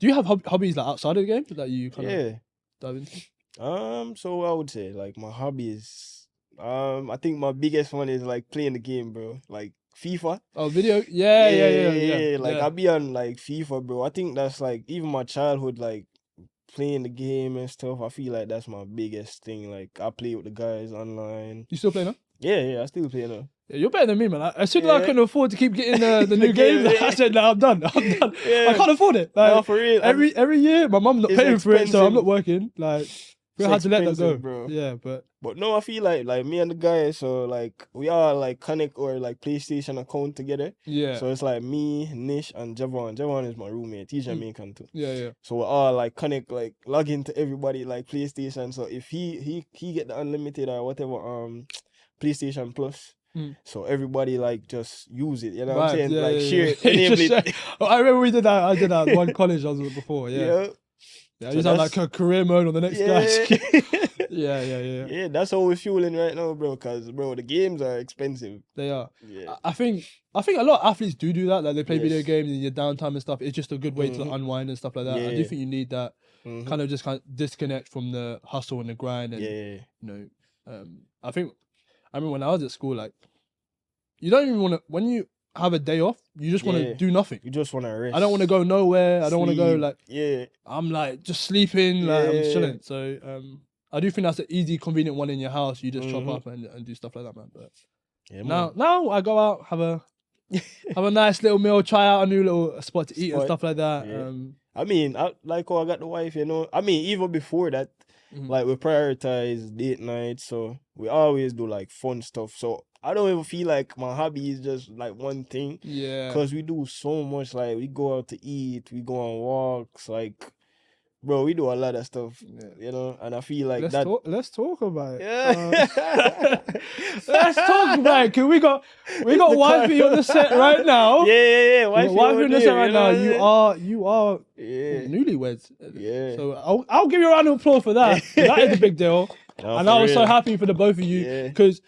Do you have hobbies like outside of the game that you kind of Yeah. dive into? So I would say like my hobbies. I think my biggest one is like playing the game, bro. Like FIFA. Oh, video. Yeah. Like I be on like FIFA, bro. I think that's like even my childhood, like playing the game and stuff. I feel like that's my biggest thing. Like I play with the guys online. You still playing now? Yeah, I still play now. Yeah, you're better than me, man. As soon as I Yeah. couldn't afford to keep getting the new game, Yeah. I said, "No, I'm done. I'm done. Yeah. I can't afford it." Like No, for real. every year, my mum's not It's paying for it, so I'm expensive. not working. Like, we It's had to let that go, expensive, bro. Yeah, but no, I feel like me and the guys, so like we all like connect or like PlayStation account together. yeah, So it's like me, Nish, and Javon. Javon is my roommate. He's Mm. Jamaican too. yeah. So we all like connect, like log into everybody like PlayStation. So if he get the unlimited or whatever PlayStation Plus, Mm. so everybody like just use it. You know what I'm Vibes, saying? yeah, Like yeah, share yeah. it, enable Just it. share. Oh, I remember we did that. I did that at one college I was with before. Yeah, Yeah. yeah. So You sound that's- like a career mode on the next Yeah. guy. yeah. Yeah, that's how we're fueling right now, bro. Cause bro, the games are expensive. They are. Yeah. I think a lot of athletes do that. Like they play video Yes. games in your downtime and stuff. It's just a good way to Mhm. unwind and stuff like that. I do Yeah. think you need that Mhm. kind of disconnect from the hustle and the grind. And Yeah. you know, I mean, when I was at school, like you don't even want to. When you have a day off, you just want to Yeah. do nothing. You just want to rest. I don't want to go nowhere. I don't want to go Sleep. like. Yeah. I'm like just sleeping. Like I'm Yeah. chilling. So I do think that's an easy, convenient one in your house. You just chop Mhm. up and do stuff like that, man. But Yeah, man. now I go out, have a nice little meal, try out a new little spot to eat and Spot, stuff like that. yeah. I mean, I got the wife, you know. I mean, even before that, Mhm. like we prioritize date nights, so we always do like fun stuff. So I don't even feel like my hobby is just like one thing, Yeah. cause we do so much. Like we go out to eat, we go on walks, like bro, we do a lot of stuff, Yeah. you know. And I feel like Let's talk about it. Yeah. Let's talk about it. Cause we got The wifey on the set right now. Yeah. We got wifey on the set right now. You are Yeah. newlyweds. Yeah. So I'll give you a round of applause for that. That is a big deal. No, And for I was so real. happy for the both of you Yeah. because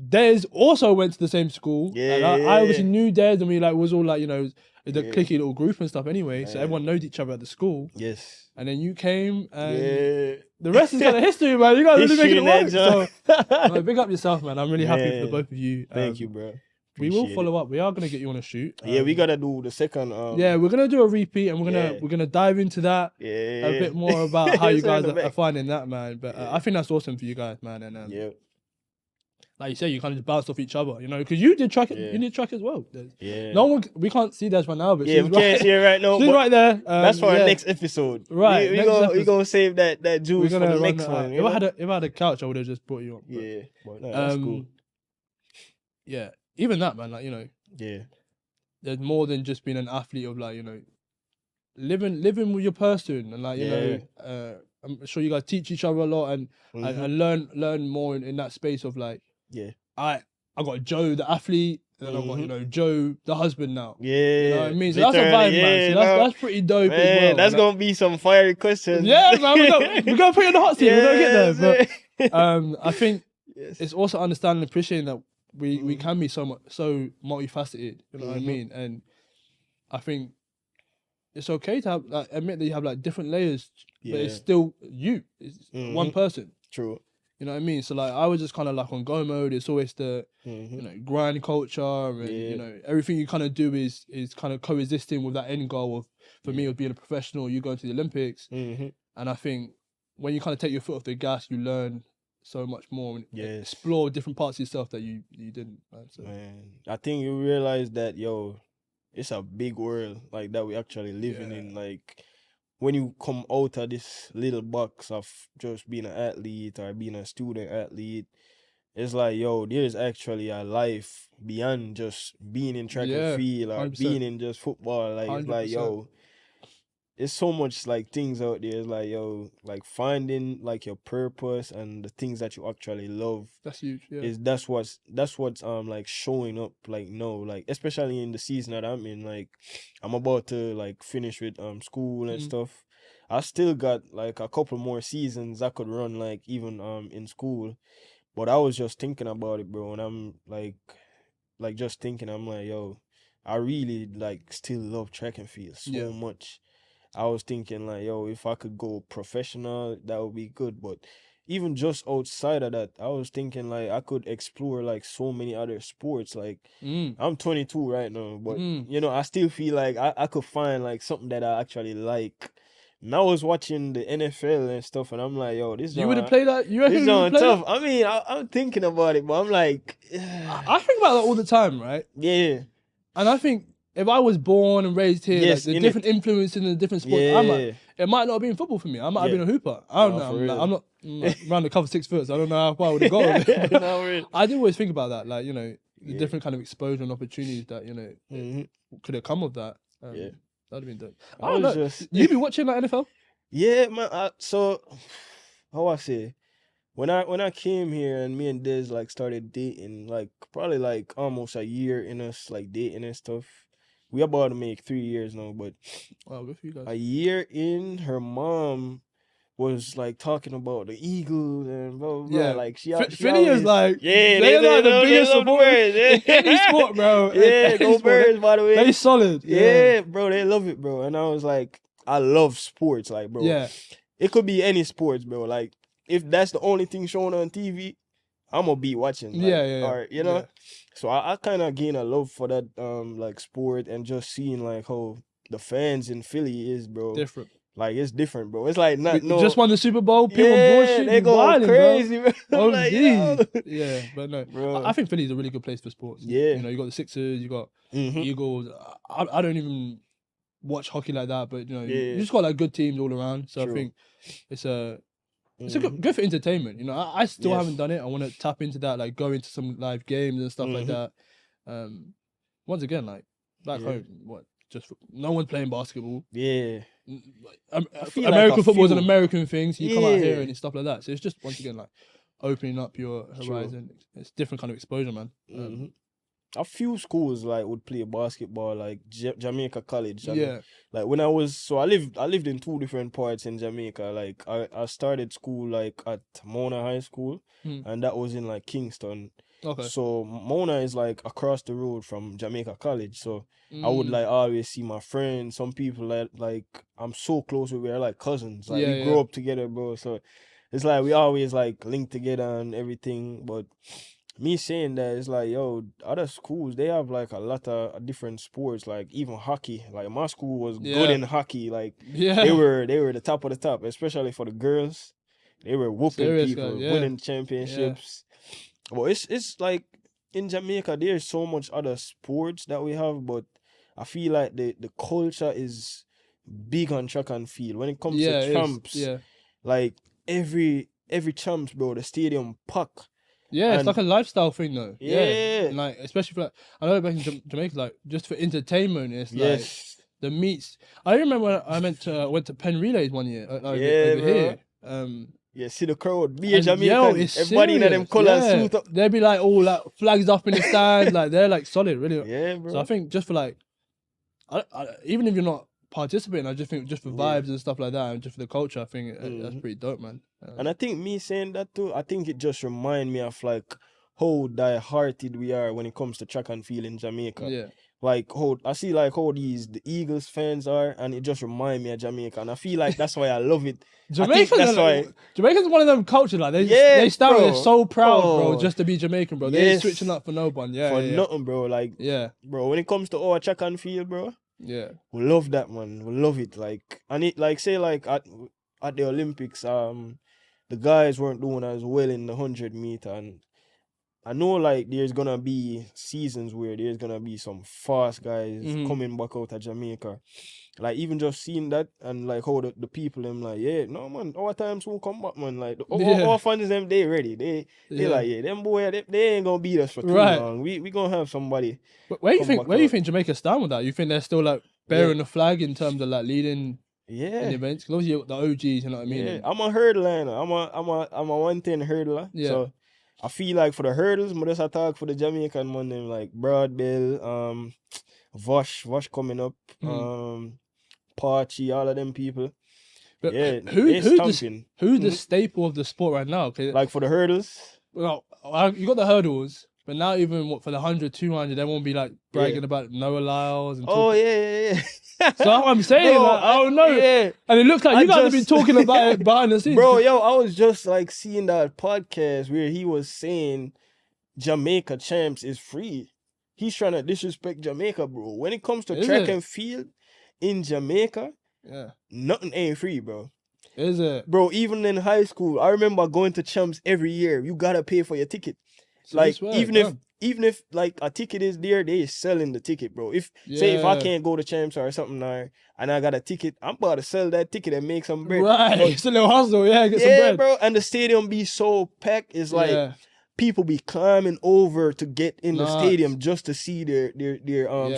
Des also went to the same school. Yeah, and I yeah, obviously yeah. knew Des, and we like was all like, you know, the Yeah. cliquey little group and stuff anyway. So Yeah. everyone knows each other at the school. Yes. And then you came and Yeah. the rest is kind of history, man. You guys really History making it work. legend. So no, big up yourself, man. I'm really happy for the Man. both of you. Thank you, bro. We will Appreciate follow up. We are gonna get you on a shoot. Yeah, we gotta do the second. Yeah, we're gonna do a repeat, and Yeah. we're gonna dive into that Yeah. a bit more about how you It's guys on the are back. finding that, man. But Yeah. I think that's awesome for you guys, man. And Yeah. like you said, you kind of just bounced off each other, you know, because you did track it. Yeah. You did track as well. Yeah. No one, we can't see that right now, but Yeah, she's we right. can't see it right now. She's but right there. that's for yeah. our next episode. Right, We next gonna episode. we gonna save that We're juice for gonna the run next that one. out. You know? If I had a couch, I would have just brought you up. But, Yeah. But no, that's cool. yeah, even that, man. Like, you know, Yeah. there's more than just being an athlete of like, you know, living with your person and like, you know, I'm sure you guys teach each other a lot and Mhm. and learn more in that space of like, Yeah. I got Joe the athlete, and then I've got, you Mhm. know, Joe the husband now. Yeah. You know what I mean? So that's a Literally, vibe, man. So that's pretty dope man, as well. that's Like, gonna be some fiery questions. yeah, man. We're gonna put you in the hot seat. We're gonna get there. Yes, But I think yes. it's also understanding and appreciating that we Mhm. can be so multifaceted. You know what I Mhm. mean? And I think it's okay to have like admit that you have like different layers, but it's Yeah. still you. It's one Mhm. person. True. You know what I mean? So like I was just kind of like on go mode. It's always the Mhm. you know grind culture and Yeah. you know everything you kind of do is kind of coexisting with that end goal of for me of being a professional. You going to the Olympics, Mhm. and I think when you kind of take your foot off the gas, you learn so much more and Yes. explore different parts of yourself that you didn't. Right? So, Man, I think you realize that it's a big world like that we actually living Yeah. in. Like when you come out of this little box of just being an athlete or being a student athlete, it's like there's actually a life beyond just being in track Yeah, and field or 100%. being in just football. Like it's like 100%. it's so much like things out there. It's like like finding like your purpose and the things that you actually love That's huge. Yeah. is that's what's like showing up like no, like especially in the season that I'm in. Like I'm about to like finish with school and Mhm. stuff. I still got like a couple more seasons I could run like even in school. But I was just thinking about it, bro, and I'm like just thinking, I'm like, I really like still love track and field so Yeah. much. I was thinking like, yo, if I could go professional, that would be good. But even just outside of that, I was thinking like I could explore like so many other sports. Like Mm. I'm 22 right now, but Mm. you know, I still feel like I could find like something that I actually like. And I was watching the NFL and stuff, and I'm like, yo, You would have played that? You reckon this you would John play tough. that? I mean, I'm thinking about it, but I'm like, I think about that all the time, right? yeah, And I think if I was born and raised here, like yes, the in different influence in the different sports, yeah, it might not have been football for me. I might have yeah. been a hooper. I don't No, know. for real. I'm like around the cover 6 foot, so I don't know how far I would have gone. Yeah, But no, real. I do always think about that, like, you know, the Yeah. different kind of exposure and opportunities that, you know, Mhm. could have come of that. Yeah. That'd have been dope. I I don't was know. just You be watching like NFL? yeah, man. So how I say when I came here and me and Des like started dating, like probably like almost a year in us like dating and stuff. We about to make 3 years now, but Oh, good for you guys. a year in, her mom was like talking about the Eagles and blah blah blah. Yeah. Like she Philly is always, like, yeah, they're like the they biggest love the supporters Birds, in any sport, bro. In Yeah, any go sport. Birds, by the way. They solid. Yeah, bro, they love it, bro. And I was like, I love sports, like, bro. Yeah. It could be any sports, bro. Like, if that's the only thing shown on TV, I'm gonna be watching. Like, Yeah. or you know. Yeah. So I kind of gain a love for that like sport and just seeing like how the fans in Philly is, bro. Different. Like it's different, bro. It's like not no. Just won the Super Bowl. People Yeah, bullshit. they go wilding, crazy, bro. Bro. I'm like, OG. yo. Yeah, but no. Bro. I think Philly's a really good place for sports. Yeah. You know, you got the Sixers, you got Mhm. Eagles. I don't even watch hockey like that, but you know, Yeah. you just got like good teams all around. So True. I think it's a Mhm. good for entertainment. You know, I still Yes. haven't done it. I want to tap into that, like go into some live games and stuff like Mhm. that. Once again, like back Yeah. home, no one's playing basketball. Yeah. Like, feel like American a football is an few- American thing, so you come out here Yeah. and stuff like that. So it's just once again like opening up your True. horizon. It's different kind of exposure, man. Mhm. A few schools like would play basketball, like Jamaica College. And, Yeah. Like when I lived in two different parts in Jamaica. Like I started school like at Mona High School, and that was in like Kingston. Okay. So Mona is like across the road from Jamaica College. So I would like always see my friends. Some people like I'm so close with, we're like cousins. Like we grew up together, bro. So it's like we always like link together and everything. But me saying that, it's like, yo, other schools, they have like a lot of different sports, like even hockey. Like my school was good in hockey. Like Yeah. they were the top of the top, especially for the girls. They were whooping Serious people, guys, yeah. winning championships. But it's like in Jamaica, there's so much other sports that we have, but I feel like the culture is big on track and field. When it comes to champs, like every champs, bro, the stadium pack. Yeah, it's like a lifestyle thing, though. Yeah. And, like especially for like, I know back in Jamaica, like just for entertainment, it's like the meets. I remember when I went to Penn Relays one year, over here. Yeah, see the crowd. Be a And, Jamaican. yo, it's Everybody in them serious, colours yeah. suit up. They'd be like all like flags up in the stand, like they're like solid, really. Yeah, bro. So I think just for like, even if you're not participating, I just think just for vibes and stuff like that, and just for the culture, I think that's pretty dope, man. And I think me saying that too, I think it just remind me of like how die-hearted we are when it comes to track and field in Jamaica. Yeah. Like how I see like how the Eagles fans are, and it just remind me of Jamaica, and I feel like that's why I love it. Jamaicans one of them cultures, like they stand there so proud, bro, just to be Jamaican, bro. They ain't switching up for no one, nothing, bro. Like, bro, when it comes to our track and field, bro, we love that, man. We love it, like, and it like say like at the Olympics, the guys weren't doing as well in the 100-meter, and I know like there's gonna be seasons where there's gonna be some fast guys coming back out of Jamaica. Like even just seeing that and like how the people them like, yeah, no man, our time soon come back, man. Like our fans them, they ready. They like, yeah, them boy they ain't gonna beat us for too long. We gonna have somebody. Where you think Jamaica stand with that? You think they're still like bearing the flag in terms of like leading in events? Because obviously you got the OGs, you know what I mean? Yeah, I'm a hurdler, I'm a 110 hurdler. Yeah. So I feel like for the hurdles, I just talk for the Jamaican man, them like Broadbell, Vosh coming up, Pachi, all of them people. But yeah, who's the staple of the sport right now? Like for the hurdles? Well, you got the hurdles. But now even for the 100, 200, they won't be like bragging about Noah Lyles and Oh talking. yeah. So that's what I'm saying. Bro, like, I don't know. Yeah. And it looks like you guys have been talking about it behind the scenes. Bro, yo, I was just like seeing that podcast where he was saying Jamaica champs is free. He's trying to disrespect Jamaica, bro. When it comes to track and field in Jamaica, nothing ain't free, bro. Is it? Bro, even in high school, I remember going to champs every year. You gotta pay for your ticket. So like even if like a ticket is there, they selling the ticket, bro. Say if I can't go to champs or something now, and I got a ticket, I'm about to sell that ticket and make some bread. Right, it's a little hustle, get some bread. Bro. And the stadium be so packed, it's like people be climbing over to get in the stadium just to see their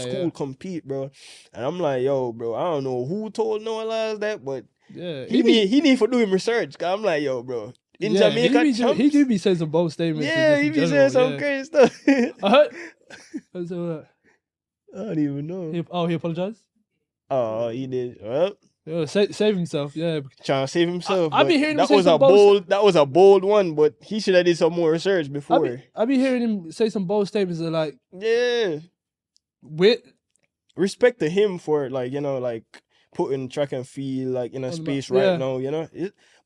school compete, bro. And I'm like, yo, bro, I don't know who told Noah Lyles that, but he need for doing research. Cause I'm like, yo, bro. In Jamaica, he do be saying some bold statements. Yeah, he be saying some crazy stuff. I heard. I don't even know. He apologized? Oh, he did. Well, save himself. Yeah, trying to save himself. I be hearing him that was a bold. That was a bold one, but he should have did some more research before. I be hearing him say some bold statements that like, with respect to him for like putting track and field like in a space right now.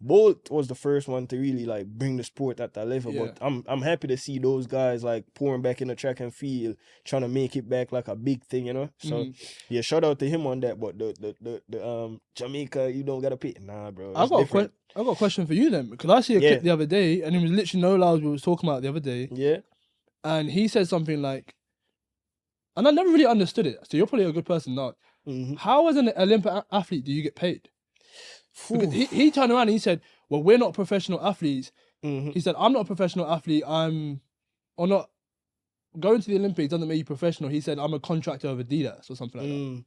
Bolt was the first one to really like bring the sport at that level. But I'm happy to see those guys like pouring back in the track and field, trying to make it back like a big thing, So shout out to him on that. But the Jamaica, you don't gotta pay. Nah, bro. I got a question for you then, because I see a clip the other day, and it was literally Noah Lyles we was talking about the other day. Yeah. And he said something like, and I never really understood it. So you're probably a good person, not. How as an Olympic athlete do you get paid? Because he turned around and he said, well, we're not professional athletes. He said, I'm not a professional athlete. Or not going to the Olympics doesn't make you professional. He said, I'm a contractor of Adidas or something like that.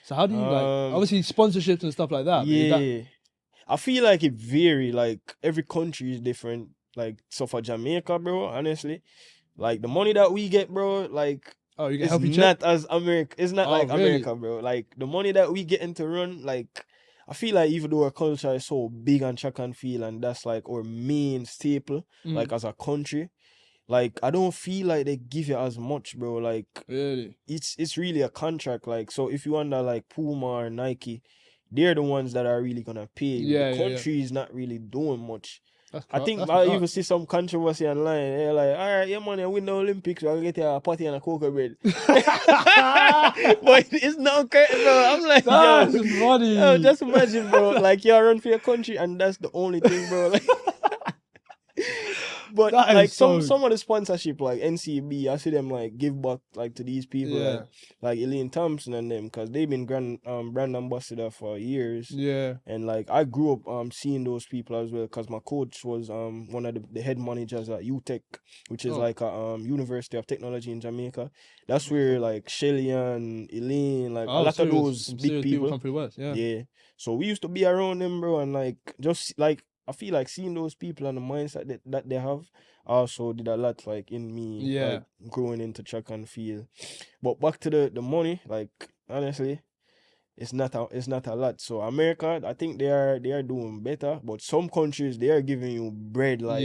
So how do you obviously sponsorships and stuff like that. Yeah. I feel like it vary. Like every country is different. Like so for Jamaica, bro, honestly, like the money that we get, bro, like you get it's not as America. It's not like really? America, bro. Like the money that we get into run, like I feel like even though our culture is so big on track and field, and that's like our main staple, like as a country, like I don't feel like they give you as much, bro. Like really, it's really a contract. Like so, if you under like Puma or Nike, they're the ones that are really gonna pay. The country is not really doing much. I think I even see some controversy online. They're like, all right, man, I win the Olympics, we're gonna get a party and a cocoa bread. But it's not crazy, bro. I'm like, that's funny. Yo, just imagine, bro. Like you run for your country and that's the only thing, bro. Like but like some of the sponsorship, like NCB, I see them like give back like to these people, like Elaine Thompson and them, because they've been brand ambassador for years. Yeah. And like I grew up seeing those people as well, because my coach was one of the head managers at UTech, which is like a University of Technology in Jamaica. That's where like Shelly and Elaine, like a lot of those big people come through West, yeah. So we used to be around them, bro, and like just like I feel like seeing those people and the mindset that they have also did a lot like in me, like growing into track and field. But back to the money, like honestly, it's not a lot. So America, I think they are doing better, but some countries they are giving you bread. Like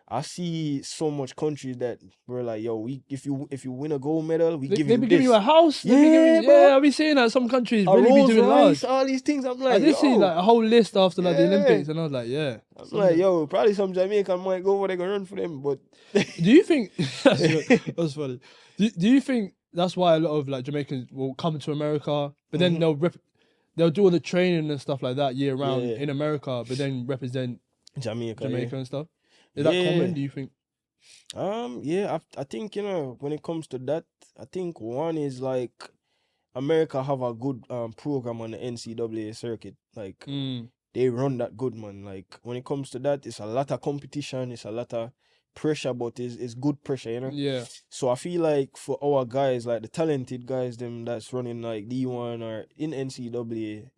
I see so much countries that were like, yo, if you win a gold medal, we give you this. They be giving you a house. I be seeing that some countries really be doing large. All these things. I'm like, I did see like a whole list after like the Olympics, and I was like, I'm like, yo, probably some Jamaican might go over there and run for them. But do you think that's funny? Do you think that's why a lot of like Jamaicans will come to America, but then they'll do all the training and stuff like that year round in America, but then represent Jamaica and stuff? Is that common, do you think? I think, when it comes to that, I think one is like America have a good program on the NCAA circuit. Like they run that good, man. Like when it comes to that, it's a lot of competition, it's a lot of pressure, but it's good pressure, Yeah. So I feel like for our guys, like the talented guys, them that's running like D1 or in NCAA,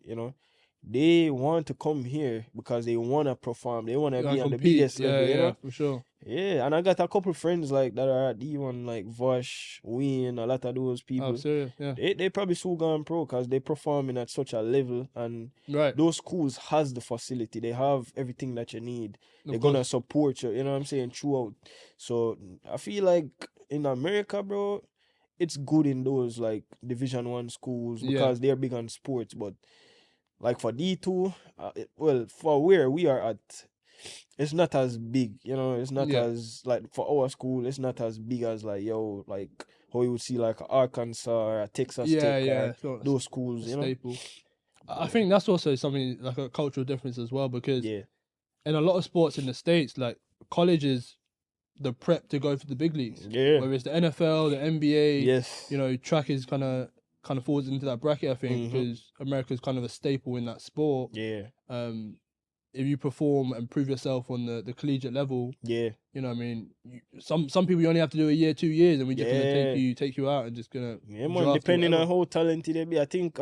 they want to come here because they want to perform. They want to You be can on the compete. biggest level, you know? For sure. Yeah, and I got a couple friends like that are at D1, like Vosh, Wayne, a lot of those Oh, people. serious? Yeah. They probably still gone pro because they performing at such a level, and Right. those schools has the facility. They have everything that you need. Of They're gonna course. support you, you know what I'm saying, throughout. So I feel like in America, bro, it's good in those like Division 1 schools Yeah. because they're big on sports. But like for D2, well, for where we are at, it's not as big, you know. It's not Yeah. as like for our school. It's not as big as like like how you would see like Arkansas or Texas Tech or So those schools, a you know. staple. I think that's also something like a cultural difference as well, because Yeah, in a lot of sports in the States, like college is the prep to go for the big leagues. yeah, Whether it's the NFL, the NBA, yes, you know, track is kind of falls into that bracket, I think, Mhm. because America's kind of a staple in that sport. yeah, If you perform and prove yourself on the collegiate level, yeah, you know what I mean, some people you only have to do a year, 2 years, and we're just Yeah. gonna take you out and just gonna yeah, man. draft you, Depending on whatever. how talented they be, I think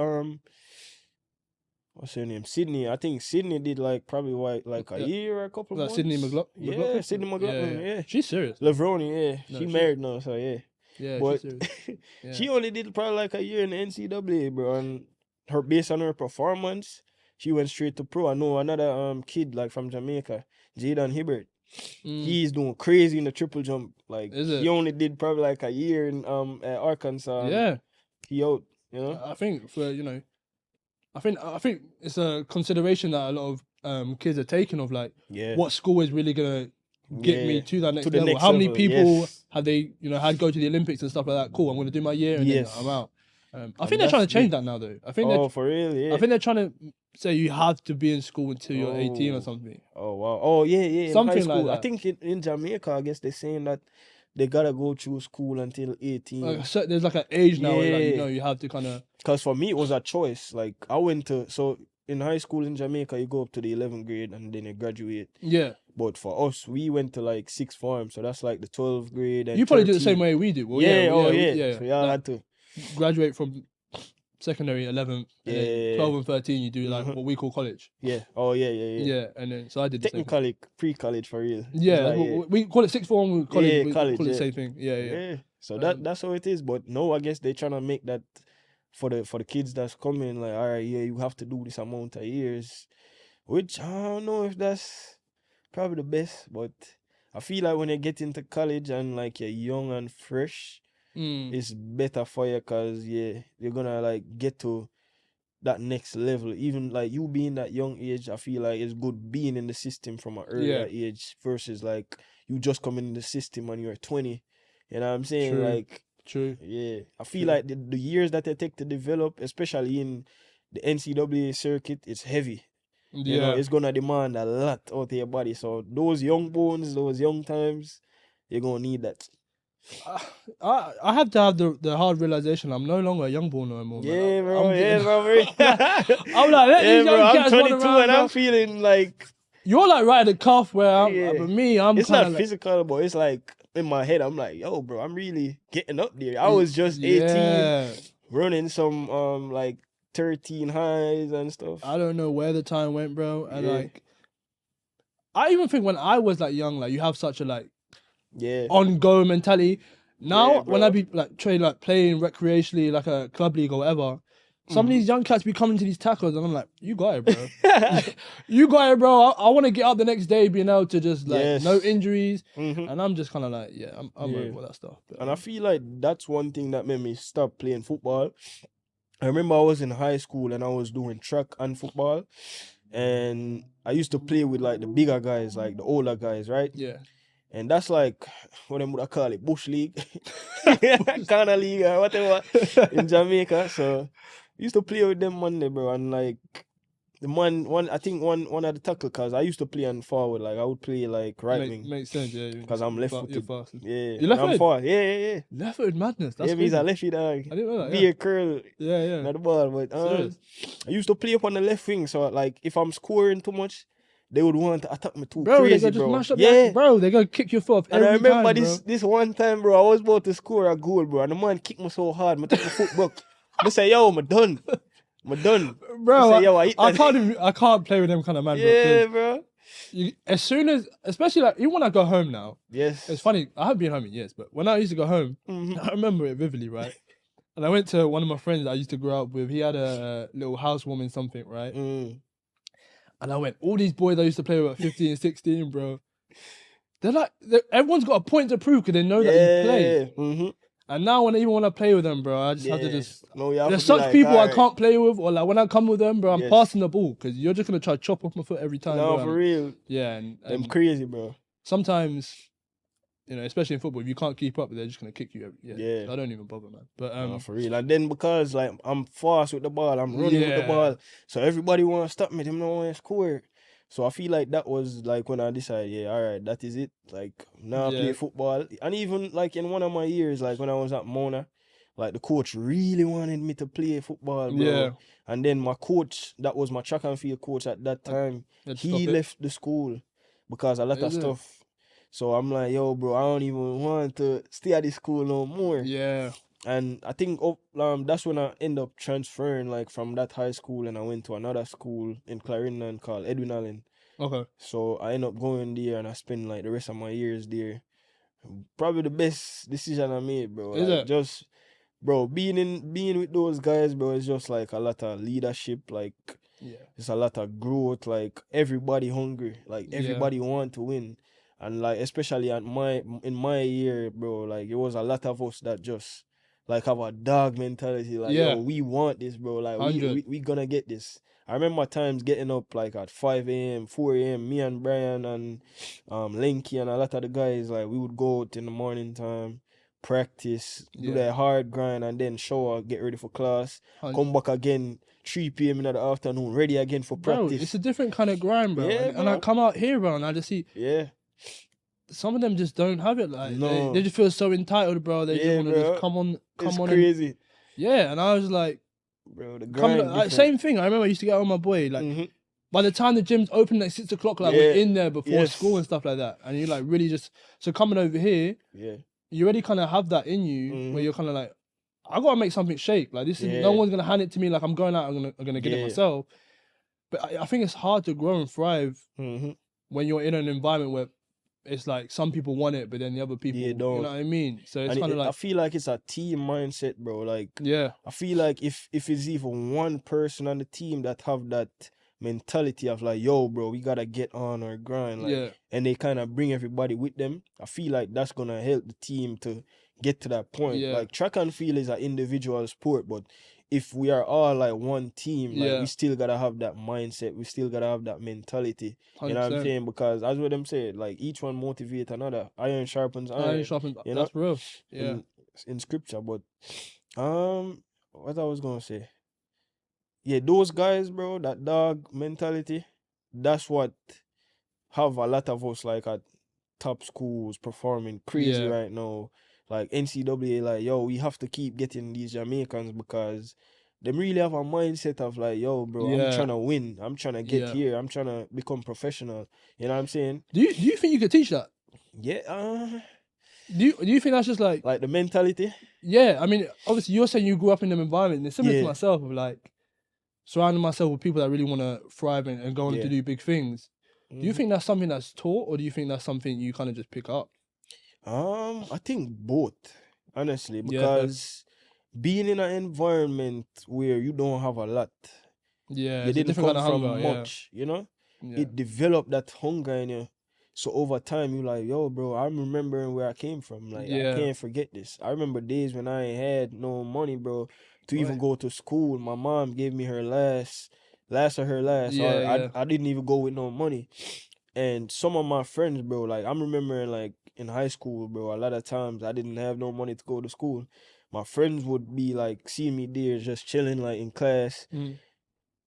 what's her name? Sydney. I think Sydney did like probably like a Yeah. year or a couple Like months. Sydney Yeah, McLaughlin? Sydney McLaughlin. Yeah, She's serious. Lavroni. Yeah, No, she she's- married now, so yeah. Yeah, But she's serious. Yeah. she only did probably like a year in the NCAA, bro. And her based on her performance, she went straight to pro. I know another kid like from Jamaica, Jaden Hibbert. Mm. He's doing crazy in the triple jump. Like Is it? he only did probably like a year in Arkansas. and Yeah. he out. You know. I think for I think it's a consideration that a lot of kids are taking of like Yeah. what school is really gonna get me Yeah. to that next To the level. next How many level, people yes. have they had go to the Olympics and stuff like that? Cool, I'm gonna do my year and Yes. then I'm out. I And think they're trying to that's change big. that now though. I think Oh, for real? Yeah. I think they're trying to say you have to be in school until you're 18 or Oh. something. Oh wow. Oh yeah, yeah. In Something high like school. I that. think in Jamaica, I guess they're saying that they gotta go through school until 18. Like, so there's like an age now where like, you Yeah. know you have to kind of Because for me, it was a choice. Like, I went to, so in high school in Jamaica, you go up to the 11th grade and then you graduate. yeah. But for us, we went to like 6th form. So that's like the 12th grade. And You probably do the 13. same way we do. Well, Yeah, well, oh yeah. So y'all Like, had to. graduate from secondary 11th, and then Yeah. 12 and 13 you do like Mhm. what we call college. Yeah. Oh yeah, yeah, yeah. Yeah, and then so I did the same thing. Technically, pre-college for real. It's Yeah, like, we call it sixth form. We college, Yeah, we college, call it the yeah. same thing. Yeah, yeah. yeah. So Um, that's how it is. But no, I guess they're trying to make that for the kids that's coming. Like, all right, yeah, you have to do this amount of years, which I don't know if that's probably the best. But I feel like when you get into college and like you're young and fresh, Mm. it's better for you because yeah, you're gonna like get to that next level. Even like you being that young age, I feel like it's good being in the system from an earlier age versus like you just coming in the system when you're 20. You know what I'm saying? True. Like, True. yeah, I feel True. like the years that they take to develop, especially in the NCAA circuit, it's heavy. You know, Yeah. it's gonna demand a lot out of your body. So those young bones, those young times, you're gonna need that. I have to have the hard realization I'm no longer a young boy no more. Man. Yeah, bro. I'm Yeah, getting- bro. I'm like, let Yeah, these bro. young I'm cats run 22 around, and bro. I'm feeling like You're like right at the cuff where I'm, Yeah. but me, I'm it's kind not of like, physical, but it's like in my head, I'm like, yo, bro, I'm really getting up there. I was just 18, yeah. running some like 13 highs and stuff. I don't know where the time went, bro. And Yeah. like, I even think when I was like young, like you have such a like Yeah. on-go mentality. Now, Yeah, when I bro. be like playing recreationally, like a club league or whatever, some of Mhm. these young cats be coming to these tackles, and I'm like, you got it, bro. You got it, bro. I want to get up the next day being able to just like no Yes. injuries, Mhm. and I'm just kind of like, yeah, I'm Yeah. over that stuff. But, And I feel like that's one thing that made me stop playing football. I remember I was in high school and I was doing track and football. And I used to play with like the bigger guys, like the older guys, right? yeah, And that's like what them would I call it, bush league, kind of league or whatever in Jamaica. So I used to play with them Monday, bro, and like the one of the tackle cause I used to play on forward, like I would play like right wing makes sense. Yeah, because I'm left you're footed. fast. Yeah, You left-footed? I'm forward. Yeah. Left-footed madness. That's Yeah, he's a crazy. lefty dog. I didn't know that. Be Yeah, a curl, yeah. not the ball, but Serious? I used to play up on the left wing. So like if I'm scoring too much, they would want to attack me too Bro, they crazy, gonna just bro. mash up Yeah. bro, they're gonna kick your foot off And I every remember time, this one time, bro, I was about to score a goal, bro, and the man kicked me so hard, my took my foot broke. I say, yo, I'm done. I'm done. Bro, Say, yo, I eat that. I can't play with them kind of man, Yeah, bro. bro. As soon as, especially like, even when I go home now, Yes. it's funny, I haven't been home in years, but when I used to go home, Mhm. I remember it vividly, right? And I went to one of my friends that I used to grow up with. He had a little housewarming something, right? Mm. And I went, all these boys I used to play with at 15, 16, bro. They're like, everyone's got a point to prove because they know that you play. Mm-hmm. And now even when I play with them, bro, I just have to just. No, you have There's to be such like, people I alright. can't play with, or like when I come with them, bro, I'm Yes. passing the ball because you're just gonna try to chop off my foot every time. No, bro. for real. Yeah, Them and crazy, bro. sometimes, especially in football, if you can't keep up, they're just gonna kick you. Yeah. So I don't even bother, man. But No, for real. And then because like I'm fast with the ball, I'm running with the ball, so everybody want to stop me. Them no want to score. So I feel like that was like when I decided, yeah, all right, that is it. Like now I play football, and even like in one of my years, like when I was at Mona, like the coach really wanted me to play football, bro. Yeah. And then my coach, that was my track and field coach at that time, he left the school because a lot of stuff. So I'm like, yo, bro, I don't even want to stay at this school no more. Yeah. And I think that's when I end up transferring like from that high school, and I went to another school in Clarendon called Edwin Allen. Okay. So I end up going there, and I spend like the rest of my years there. Probably the best decision I made, bro. Is like, it? Just, bro, being with those guys, bro, it's just like a lot of leadership, like it's a lot of growth, like everybody hungry, like everybody want to win. And like especially in my year, bro, like it was a lot of us that just like have a dog mentality, like yo, we want this, bro, like we gonna get this. I remember times getting up like at 5 a.m., 4 a.m. Me and Brian and Linky and a lot of the guys, like we would go out in the morning time, practice, do that hard grind, and then shower, get ready for class, come back again 3 p.m. in the afternoon, ready again for practice. Bro, it's a different kind of grind, bro. And I come out here, bro, and I just see some of them just don't have it. Like they just feel so entitled, bro. They just want to just come on. It's crazy. And I was like, bro, the grind. Same thing. I remember I used to get on my boy. Like by the time the gym's open at 6 o'clock, like we're in there before school and stuff like that. And you like really just coming over here. You already kind of have that in you where you're kind of like, I gotta make something shake. Like this is no one's gonna hand it to me. Like I'm going out, I'm gonna get it myself. But I think it's hard to grow and thrive when you're in an environment where it's like some people want it, but then the other people, you know what I mean? So it's kind of like, I feel like it's a team mindset, bro. Like I feel like if it's even one person on the team that have that mentality of like, yo, bro, we gotta get on our grind, like, and they kind of bring everybody with them, I feel like that's gonna help the team to get to that point. Like track and field is an individual sport, but if we are all like one team, like we still gotta have that mindset, we still gotta have that mentality. 100%. You know what I'm saying? Because as what them say, like each one motivate another. Iron sharpens iron. Iron sharpens. You know? That's real. In scripture, but what I was gonna say. Yeah, those guys, bro, that dog mentality, that's what have a lot of us like at top schools performing crazy right now. Like NCAA, like, yo, we have to keep getting these Jamaicans because they really have a mindset of like, yo, bro, I'm trying to win. I'm trying to get here. I'm trying to become professional. You know what I'm saying? Do you think you could teach that? Yeah. Do you think that's just like the mentality? Yeah, I mean, obviously you're saying you grew up in an environment. And it's similar to myself of like surrounding myself with people that really want to thrive and go on to do big things. Do you think that's something that's taught, or do you think that's something you kind of just pick up? I think both, honestly, because being in an environment where you don't have a lot, you didn't come from much, you know, it developed that hunger in you. So over time, you're like, yo, bro, I'm remembering where I came from. Like, I can't forget this. I remember days when I ain't had no money, bro, to even go to school. My mom gave me her last of her last. I didn't even go with no money. And some of my friends, bro, like, I'm remembering, like, in high school, bro, a lot of times I didn't have no money to go to school. My friends would be, like, seeing me there just chilling, like, in class.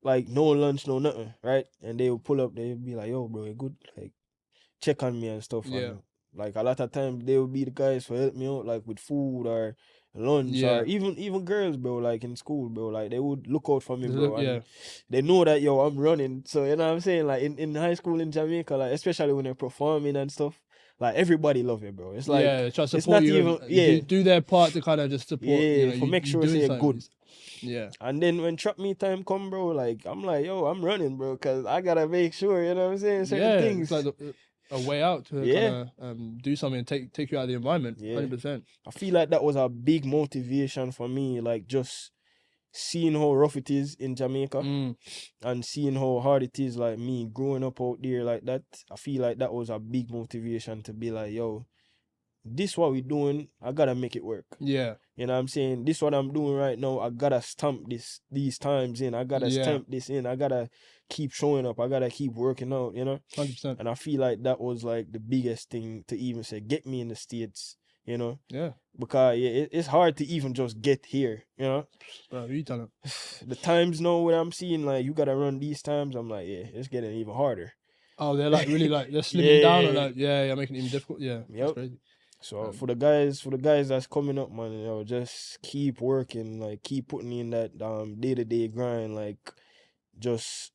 Like, no lunch, no nothing, right? And they would pull up, they would be like, yo, bro, you good? Like, check on me and stuff. And, like, a lot of times they would be the guys who help me out, like, with food or lunch or even girls, bro, like in school, bro, like they would look out for me, bro, and they know that, yo, I'm running. So you know what I'm saying, like in high school in Jamaica, like especially when they're performing and stuff, like everybody love it, bro. It's like try to support you, do their part to kind of just support, for make sure it's good. Yeah. And then when trap me time come, bro, like I'm like, yo, I'm running, bro, cause I gotta make sure, you know what I'm saying, certain Yeah, things. it's like a way out to Yeah. kind of do something and take you out of the environment. Yeah. 100%. I feel like that was a big motivation for me, like just seeing how rough it is in Jamaica and seeing how hard it is, like me growing up out there like that. I feel like that was a big motivation to be like, yo, this what we doing, I gotta make it work. Yeah. You know what I'm saying? This what I'm doing right now, I gotta stamp these times in. I gotta stamp this in. I gotta keep showing up. I gotta keep working out, you know? 100%. And I feel like that was like the biggest thing to even say, get me in the States, you know? Yeah. Because it's hard to even just get here, you know? Bro, who you telling? The times now when I'm seeing like you gotta run these times, I'm like, yeah, it's getting even harder. Oh, they're like really like they're slimming down or like making it even difficult. Yeah. That's crazy. So for the guys that's coming up, man, you know, just keep working, like keep putting in that day-to-day grind, like just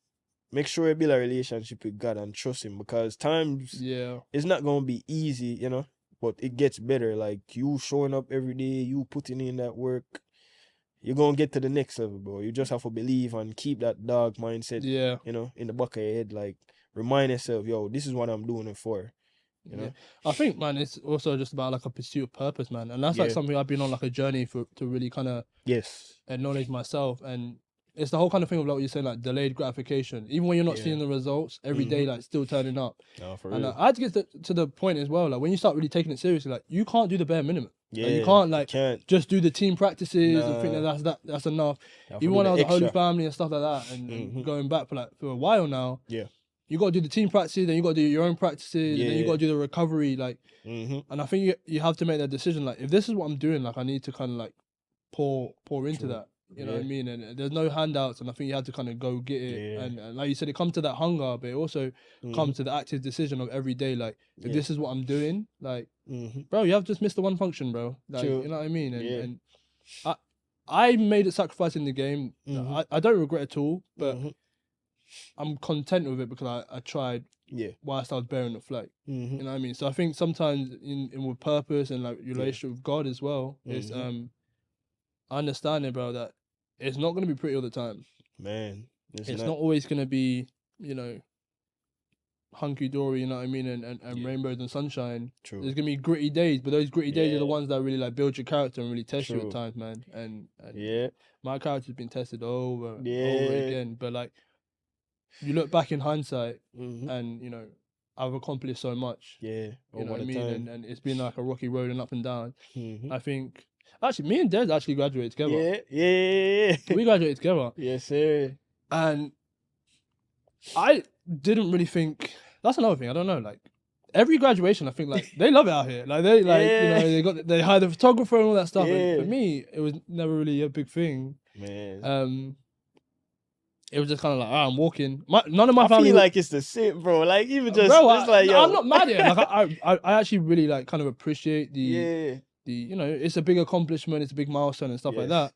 make sure you build a relationship with God and trust him, because times it's not gonna be easy, you know, but it gets better. Like you showing up every day, you putting in that work, you're gonna get to the next level, bro. You just have to believe and keep that dog mindset, you know, in the back of your head. Like remind yourself, yo, this is what I'm doing it for. You know? I think, man, it's also just about like a pursuit of purpose, man, and that's like something I've been on like a journey to really kind of acknowledge myself. And it's the whole kind of thing of like what you're saying, like delayed gratification. Even when you're not seeing the results every day, like still turning up. And I had to get to the point as well, like when you start really taking it seriously, like you can't do the bare minimum. Like, you can't just do the team practices and think that's enough. Even when I was at Holy Family and stuff like that, and going back for a while now. You got to do the team practices, then you got to do your own practices, and then you got to do the recovery, like. And I think you have to make that decision, like if this is what I'm doing, like I need to kind of like pour into that. You know what I mean? And there's no handouts, and I think you have to kind of go get it. And like you said, it comes to that hunger, but it also comes to the active decision of every day, like if this is what I'm doing, like, bro, you have just missed the one function, bro. Like, you know what I mean? And I made a sacrifice in the game. I don't regret at all, but. I'm content with it because I tried whilst I was bearing the flag. You know what I mean? So I think sometimes in with purpose and like your relationship with God as well, it's understanding, bro, that it's not gonna be pretty all the time. Man. It's not always gonna be, you know, hunky dory, you know what I mean, and rainbows and sunshine. There's gonna be gritty days, but those gritty days are the ones that really like build your character and really test you at times, man. And my character's been tested over and over again. But like you look back in hindsight and, you know, I've accomplished so much. You know what I mean? And it's been like a rocky road and up and down. I think, actually, me and Des actually graduated together. We graduated together. Yes, sir. And I didn't really think, that's another thing, I don't know, like, every graduation, I think, like, they love it out here. Like, they, like, you know, they hired a photographer and all that stuff. And for me, it was never really a big thing. Man. It was just kind of like, I'm walking. None of my family. I feel like it's the same, bro. Like even just, bro, it's like, yo. I'm not mad at it. Like, I actually really like kind of appreciate the you know, it's a big accomplishment, it's a big milestone and stuff like that.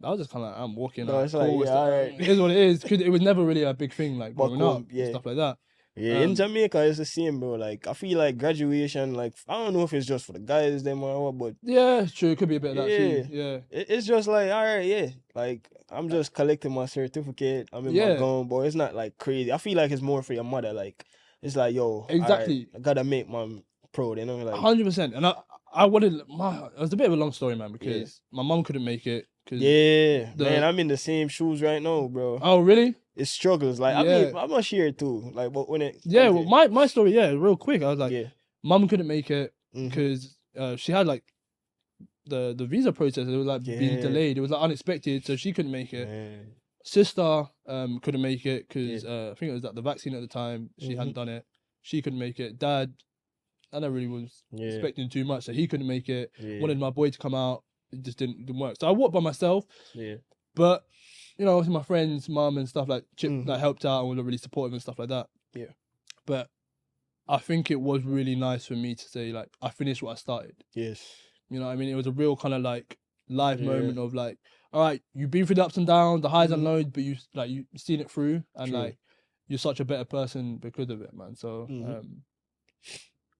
I was just kind of like, I'm walking. No, it's like, all right. It is what it is. Cause it was never really a big thing, like growing up and stuff like that. In Jamaica, it's the same, bro. Like, I feel like graduation, like, I don't know if it's just for the guys, them or what, but... Yeah, it's true. It could be a bit of that too. Yeah. It's just like, all right, like, I'm just collecting my certificate. I'm in my gown, but it's not, like, crazy. I feel like it's more for your mother. Like, it's like, yo, exactly. I gotta make mom proud, you know? Like 100%. And I wanted... it was a bit of a long story, man, because my mum couldn't make it. Man, I'm in the same shoes right now, bro. Oh, really? It struggles. Like, I mean, I'm not sure too. Like, but when it... well, my story, real quick. I was like, mum couldn't make it because she had, like, the visa process. It was, like, being delayed. It was, like, unexpected, so she couldn't make it. Sister couldn't make it because I think it was, like, the vaccine at the time. She hadn't done it. She couldn't make it. Dad, I never really was expecting too much, so he couldn't make it. Wanted my boy to come out. It just didn't work. So I walked by myself. But... you know, my friends, mum and stuff, like, like helped out and were really supportive and stuff like that. But I think it was really nice for me to say, like, I finished what I started. You know what I mean? It was a real kind of, like, live moment of, like, all right, you've been through the ups and downs, the highs and lows, but you've seen it through. And, like, you're such a better person because of it, man. So,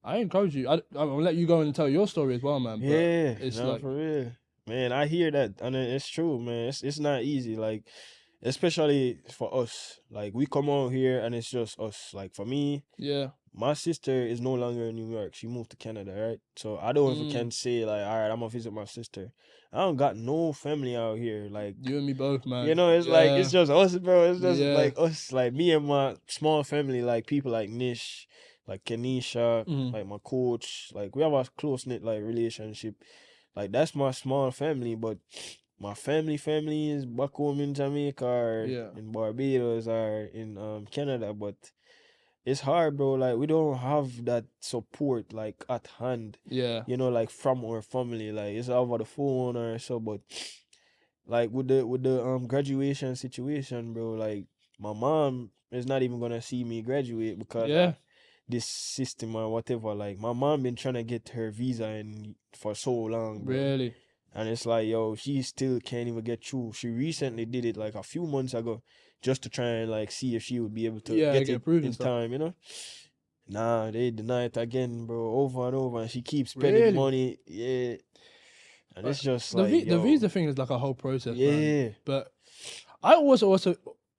I encourage you. I'm going to let you go and tell your story as well, man. But it's like... for real. Man, I hear that, and it's true, man. It's not easy, like especially for us. Like we come out here, and it's just us. Like for me, Yeah. my sister is no longer in New York. She moved to Canada, right? So I don't even Mm. can say like, all right, I'm gonna visit my sister. I don't got no family out here. Like You and me both, man. it's like it's Yeah. just us, bro. It's just Yeah. like us, like me and my small family, like people like Nish, like Kenisha, Mm. like my coach. Like we have a close knit like relationship. Like that's my small family, but my family is back home in Jamaica or Yeah. in Barbados or in Canada. But it's hard, bro. Like we don't have that support like at hand. Yeah. Like from our family. Like it's over the phone or so. But like with the graduation situation, bro. Like my mom is not even gonna see me graduate because Yeah. this system or whatever. Like my mom been trying to get her visa in for so long, bro. Really. And it's like, yo, she still can't even get through. She recently did it like a few months ago just to try and like see if she would be able to Yeah, get get it approved in and stuff. time. Nah, they deny it again, bro, over and over. And she keeps spending Really? money. Yeah. And it's just The like, the yo, visa thing is like a whole process, man. yeah. But I also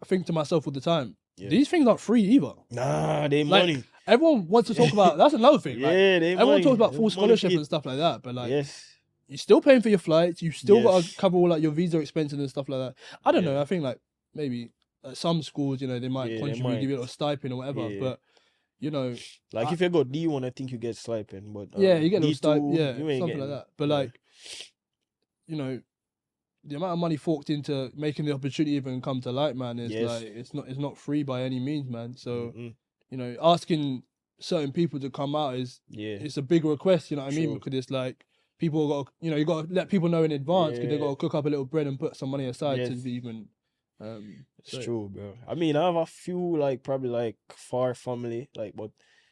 think to myself all the time, Yeah. these things aren't free either. Nah, they Like, money. everyone wants to talk about. That's another thing. Like, Yeah, they everyone money. talks about They full money scholarship pit. and stuff like that, but like, Yes. you're still paying for your flights. You still got to Yes. cover all like your visa expenses and stuff like that. I don't know. Yeah. I think like maybe at some schools, they might Yeah, they contribute, give you a might. little stipend or whatever. Yeah. But Like I- if you go D1, I think you get stipend, but yeah, you get a little stipend, D2, yeah, you ain't something getting. like that. But yeah. like, the amount of money forked into making the opportunity even come to light, man, is Yes. like it's not free by any means, man. So Mm-mm. asking certain people to come out Yeah. it's a big request, you know what I mean? True. Because it's like people got you got to let people know in advance because they got Yeah. to cook up a little bread and put some money aside Yes. to even. It's So- true, bro. I mean, I have a few like probably like far family, like, but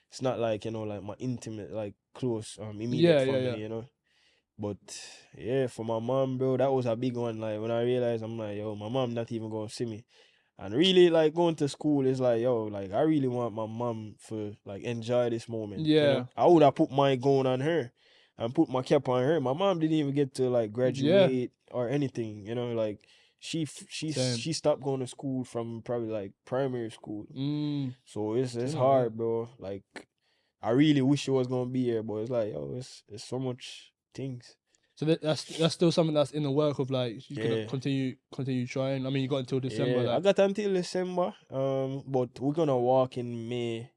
it's not like like my intimate, like close, immediate Yeah, family, yeah. But yeah, for my mom, bro, that was a big one. Like when I realized, I'm like, yo, my mom not even gonna see me. And really, like going to school is like, yo, like I really want my mom to like enjoy this moment. Yeah. I would have put my gun on her and put my cap on her. My mom didn't even get to like graduate or anything. Like she Same. stopped going to school from probably like primary school. So it's Damn, hard, bro. Like I really wish she was gonna be here, but it's like, yo, it's so much things. So that's still something that's in the work of like you Yeah. gonna continue trying. I mean, you got until December. Yeah, I Like, got until December. But we're gonna walk in May.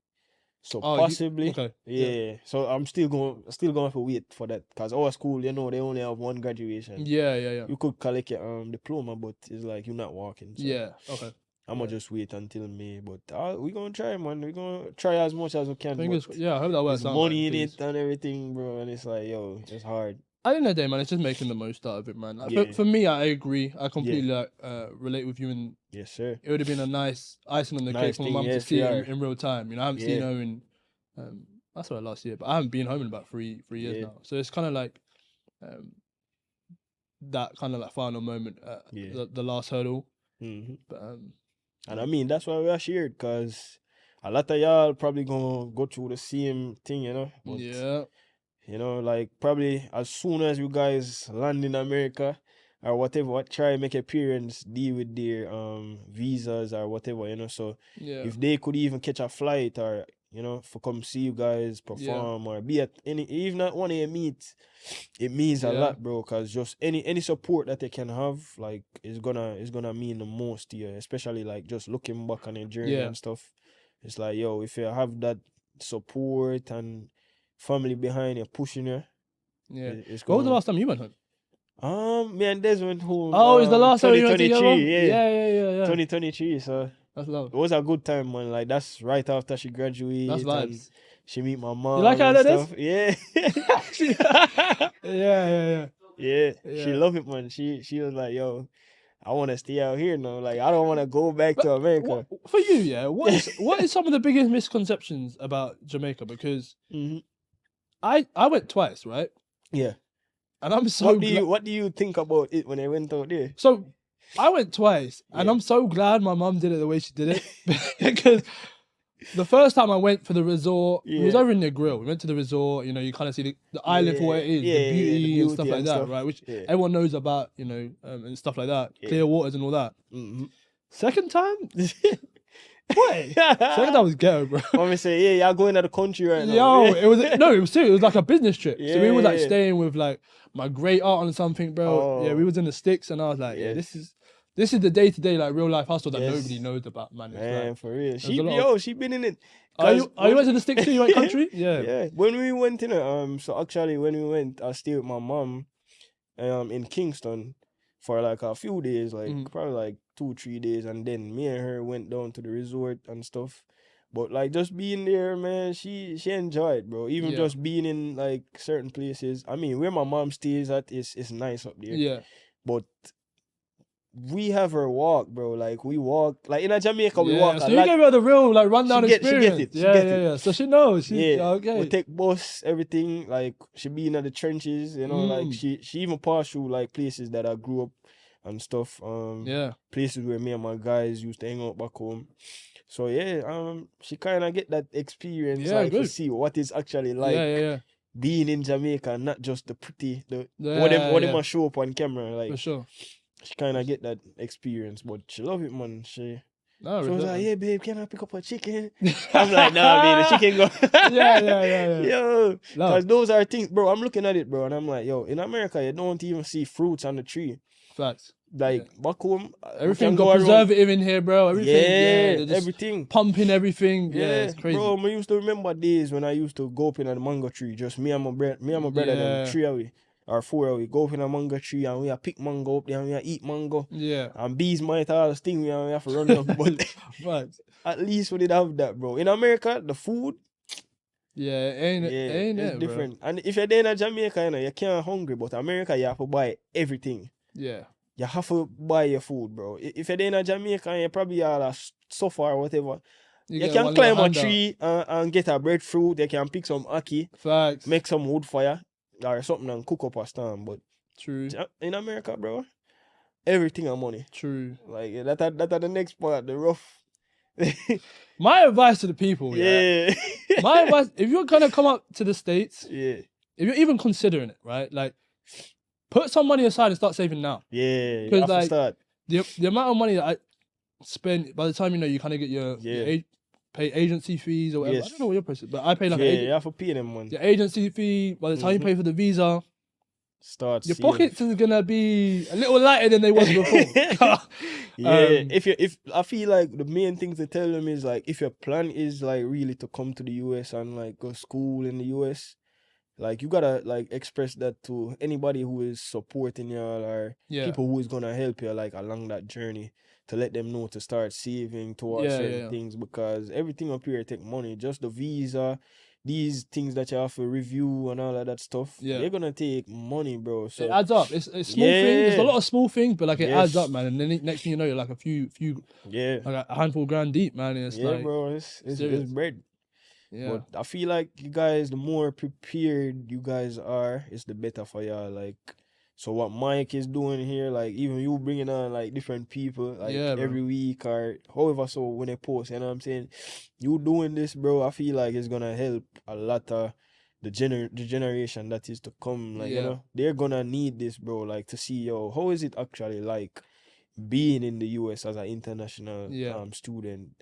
So oh, possibly, okay. yeah. So I'm still going to wait for that because our school, they only have one graduation. Yeah. You could collect your diploma, but it's like you're not walking. So Yeah. Okay. I'm gonna just wait until May. But we're gonna try, man. We're gonna try as much as we can. Fingers, But yeah, I hope that works there's out. money man, in 'cause it and everything, bro. And it's like, yo, it's hard. at the end of the day, man, it's just making the most out of it, man. Like, Yeah. for me, I agree. I completely relate with you, and Yes, sir. it would have been a nice icing on the Nice cake for my thing, mum to yes, see we it are. in real time. I haven't seen Yeah. her in I saw her last year, but I haven't been home in about three years Yeah. now. So it's kind of like that kind of like final moment, Yeah. the last hurdle. Mm-hmm. But And I mean, that's why we are shared, because a lot of y'all probably gonna go through the same thing, But, yeah, like probably as soon as you guys land in America or whatever, try and make a parents deal with their visas or whatever, So yeah, if they could even catch a flight or for come see you guys perform or be at even at one of your meets, it means a Yeah. lot, bro. Cause just any support that they can have, like, is gonna mean the most to you, especially like just looking back on your journey Yeah. and stuff. It's like, yo, if you have that support and family behind you pushing you, yeah. it's When was the gonna. last time you went home? Me and Des went home. Oh, is the last time you went together? 2023, yeah. Yeah. 2023, so That's love. it was a good time, man. Like that's right after she graduated. That's And vibes. she meet my mom. like how and that is? stuff. Yeah. Yeah. Yeah. She Yeah. love it, man. She was like, yo, I want to stay out here now. Like I don't want to go back to America. For you, yeah. What is some of the biggest misconceptions about Jamaica? Because Mhm. I went twice, right? Yeah. And I'm so What do you think about it when I went out there? So I went twice, and Yeah. I'm so glad my mum did it the way she did it because the first time I went for the resort, it was Yeah. over in the grill. We went to the resort, you kind of see the island for what it is, the beauty and stuff like that, right? Which everyone knows about, and stuff like that, clear waters and all that. Second time, boy, second time was ghetto, bro. Mommy say, yeah, y'all going out of the country right now. Yo, it was serious. It was like a business trip. So we were like staying with like my great aunt and something, bro. Yeah, we was in the sticks, and I was like, this is the day to day like real life hustle that nobody knows about, man. Man, like, for real. She been in it. Are you went to the sticks too? You went country? Yeah. Yeah. When we went so actually when we went, I stayed with my mom in Kingston for like a few days, like probably like 2-3 days, and then me and her went down to the resort and stuff. But like just being there, man, she enjoyed, bro. Even just being in like certain places. I mean, where my mom stays at is nice up there. Yeah. But we have her walk, bro. Like we walk, like in Jamaica, we walk. So you gave her the real like rundown experience. She get it. Yeah. So she knows. Okay. We take bus, everything. Like she be in the trenches, Like she even passed through like places that I grew up and stuff. Places where me and my guys used to hang out back home. So she kind of get that experience, to see what it's actually like. Being in Jamaica, and not just the pretty, what them must show up on camera, like. For sure. She kind of get that experience, but she love it, man. She was like, "Yeah, babe, can I pick up a chicken?" I'm like, "Nah, babe, the chicken go." yeah. Yo, because those are things, bro. I'm looking at it, bro, and I'm like, yo, in America, you don't even see fruits on the tree. Facts. Like back home, everything got preservative in here, bro. Everything, everything, pumping everything. Yeah, it's crazy, bro. I used to remember days when I used to go up in a mango tree, just me and my brother, them 3 away. Or 4 away, go up in a mango tree and we pick mango up there and we eat mango. Yeah. And bees might all sting me and we have to run up. But at least we did have that, bro. In America, the food. Yeah, ain't it's different. Bro. And if you're there in Jamaica, you can't hungry, but America, you have to buy everything. Yeah. You have to buy your food, bro. If you're there in Jamaica, you probably all suffer or whatever. You can climb a tree and get a breadfruit. You can pick some ackee. Facts. Make some wood fire. Or something and cook up a stand, but true in America, bro, everything are money. True. Like that are the next part, the rough. My advice to the people, my advice, if you're gonna come up to the States, if you're even considering it, right, like put some money aside and start saving now. Yeah, because like start. The amount of money that I spend by the time you kind of get your pay agency fees or whatever. I don't know what your price is, but I pay like you have to pay them one. The agency fee, by the time you pay for the visa, your pockets is gonna be a little lighter than they was before. If I feel like the main thing to tell them is like if your plan is like really to come to the US and like go school in the US, like you gotta like express that to anybody who is supporting you or people who is gonna help you like along that journey. To let them know to start saving towards certain things, because everything up here take money. Just the visa, these things that you have to review and all of that stuff, they're gonna take money, bro. So it adds up. It's small things. There's a lot of small things, but like it adds up, man. And then next thing you know, you're like a few like a handful of grand deep, man. And it's like, bro, it's bread. Yeah. But I feel like you guys, the more prepared you guys are, it's the better for y'all. Like. So what Mike is doing here, like even you bringing on like different people, like every week or however, so when they post, you know what I'm saying? You doing this, bro, I feel like it's gonna help a lot of the generation that is to come. Like, they're gonna need this, bro, like to see, how is it actually like being in the US as an international student?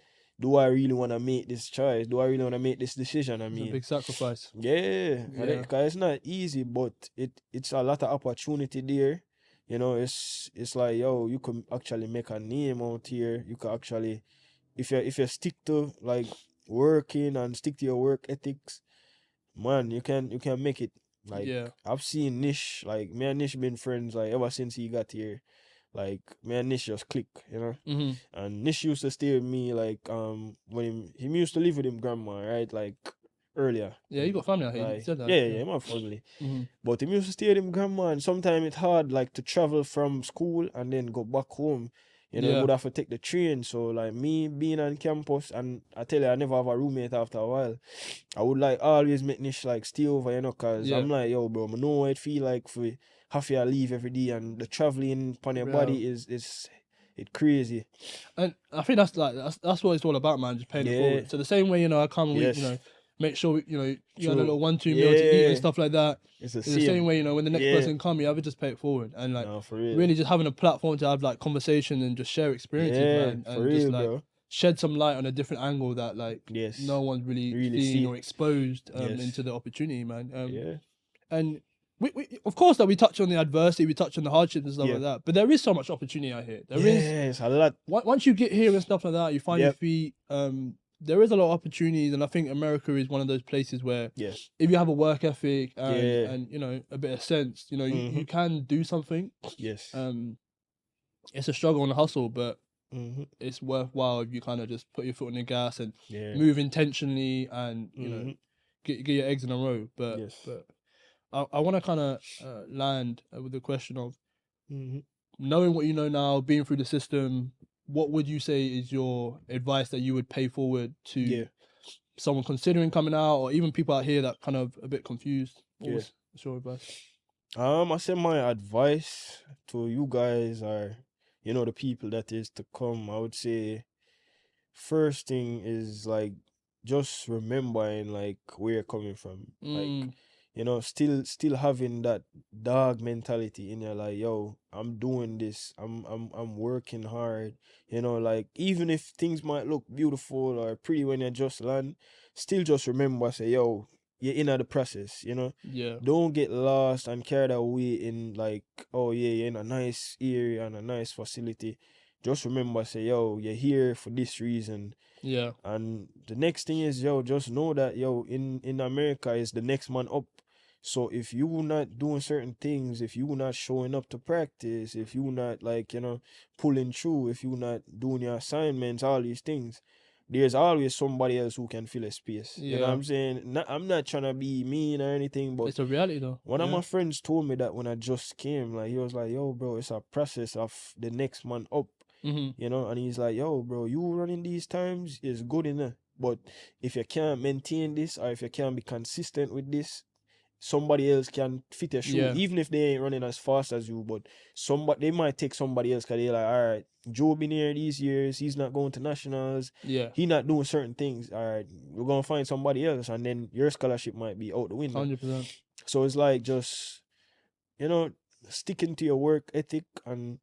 Do I really want to make this choice? Do I really want to make this decision? I mean, it's a big sacrifice. Because it's not easy, but it's a lot of opportunity there. It's like, you can actually make a name out here. You can actually, if you stick to like working and stick to your work ethics, man, you can make it. Like I've seen Nish, like me and Nish been friends like ever since he got here. Like me and Nish just click, And Nish used to stay with me like when he used to live with him grandma, right? Like earlier. Yeah, you got family out here. Like, you said that. Yeah, my family. But he used to stay with him grandma, and sometimes it's hard like to travel from school and then go back home. You would have to take the train. So like me being on campus, and I tell you, I never have a roommate after a while. I would like always make Nish like stay over, cause I'm like, yo, bro, I know what it feel like for have to leave every day, and the traveling upon your body is It crazy. And I think that's what it's all about, man. Just paying it Yeah. forward. So the same way, I come and we, Yes. make sure you had a True. little 1-2 meal to eat Yeah. and stuff like that. It's the It's the same way, when the next Yeah. person come, you have to just pay it forward and like No, for real. really just having a platform to have like conversation and just share experiences, Yeah, man, for and just real, like bro. shed some light on a different angle that like Yes. no one's really Really seen see. or exposed Yes. into the opportunity, man. Yeah. And we of course that we touch on the adversity, we touch on the hardships and stuff Yeah. like that. But there is so much opportunity out here. There is. Yes, a lot. Once you get here and stuff like that, you find your Yep. feet. There is a lot of opportunities, and I think America is one of those places where Yes. if you have a work ethic and Yeah. and a bit of sense, you Mhm. can do something. Yes. It's a struggle and a hustle, but Mhm. it's worthwhile if you kind of just put your foot on the gas and Yeah. move intentionally and Mhm. get your eggs in a row. But Yes. but I want to kind of land with the question of Mhm. knowing what you know now, being through the system. What would you say is your advice that you would pay forward to Yeah. someone considering coming out, or even people out here that kind of a bit confused? Yeah. What's your advice? I say my advice to you guys are, the people that is to come. I would say first thing is like just remembering like where you're coming from. Like, still having that dog mentality in your like, yo, I'm doing this. I'm working hard. Like even if things might look beautiful or pretty when you just land, still just remember say, yo, you're in the process, Yeah. Don't get lost and carried away in like, oh yeah, you're in a nice area and a nice facility. Just remember, say, yo, you're here for this reason. Yeah. And the next thing is, yo, just know that, yo, in America is the next man up. So if you not doing certain things, if you not showing up to practice, if you not like, pulling through, if you not doing your assignments, all these things, there's always somebody else who can fill a space. You know what Yeah. I'm saying? I'm not trying to be mean or anything, but It's a reality though. one of Yeah. my friends told me that when I just came, like he was like, yo, bro, it's a process of the next man up, Mhm. and he's like, yo, bro, you running these times is good enough. But if you can't maintain this or if you can't be consistent with this, somebody else can fit your shoe, Yeah. even if they ain't running as fast as you. But they might take somebody else because they're like, all right, Joe been here these years, he's not going to nationals, Yeah. he not doing certain things. All right, we're gonna find somebody else, and then your scholarship might be out the window. 100%. So it's like just sticking to your work ethic, and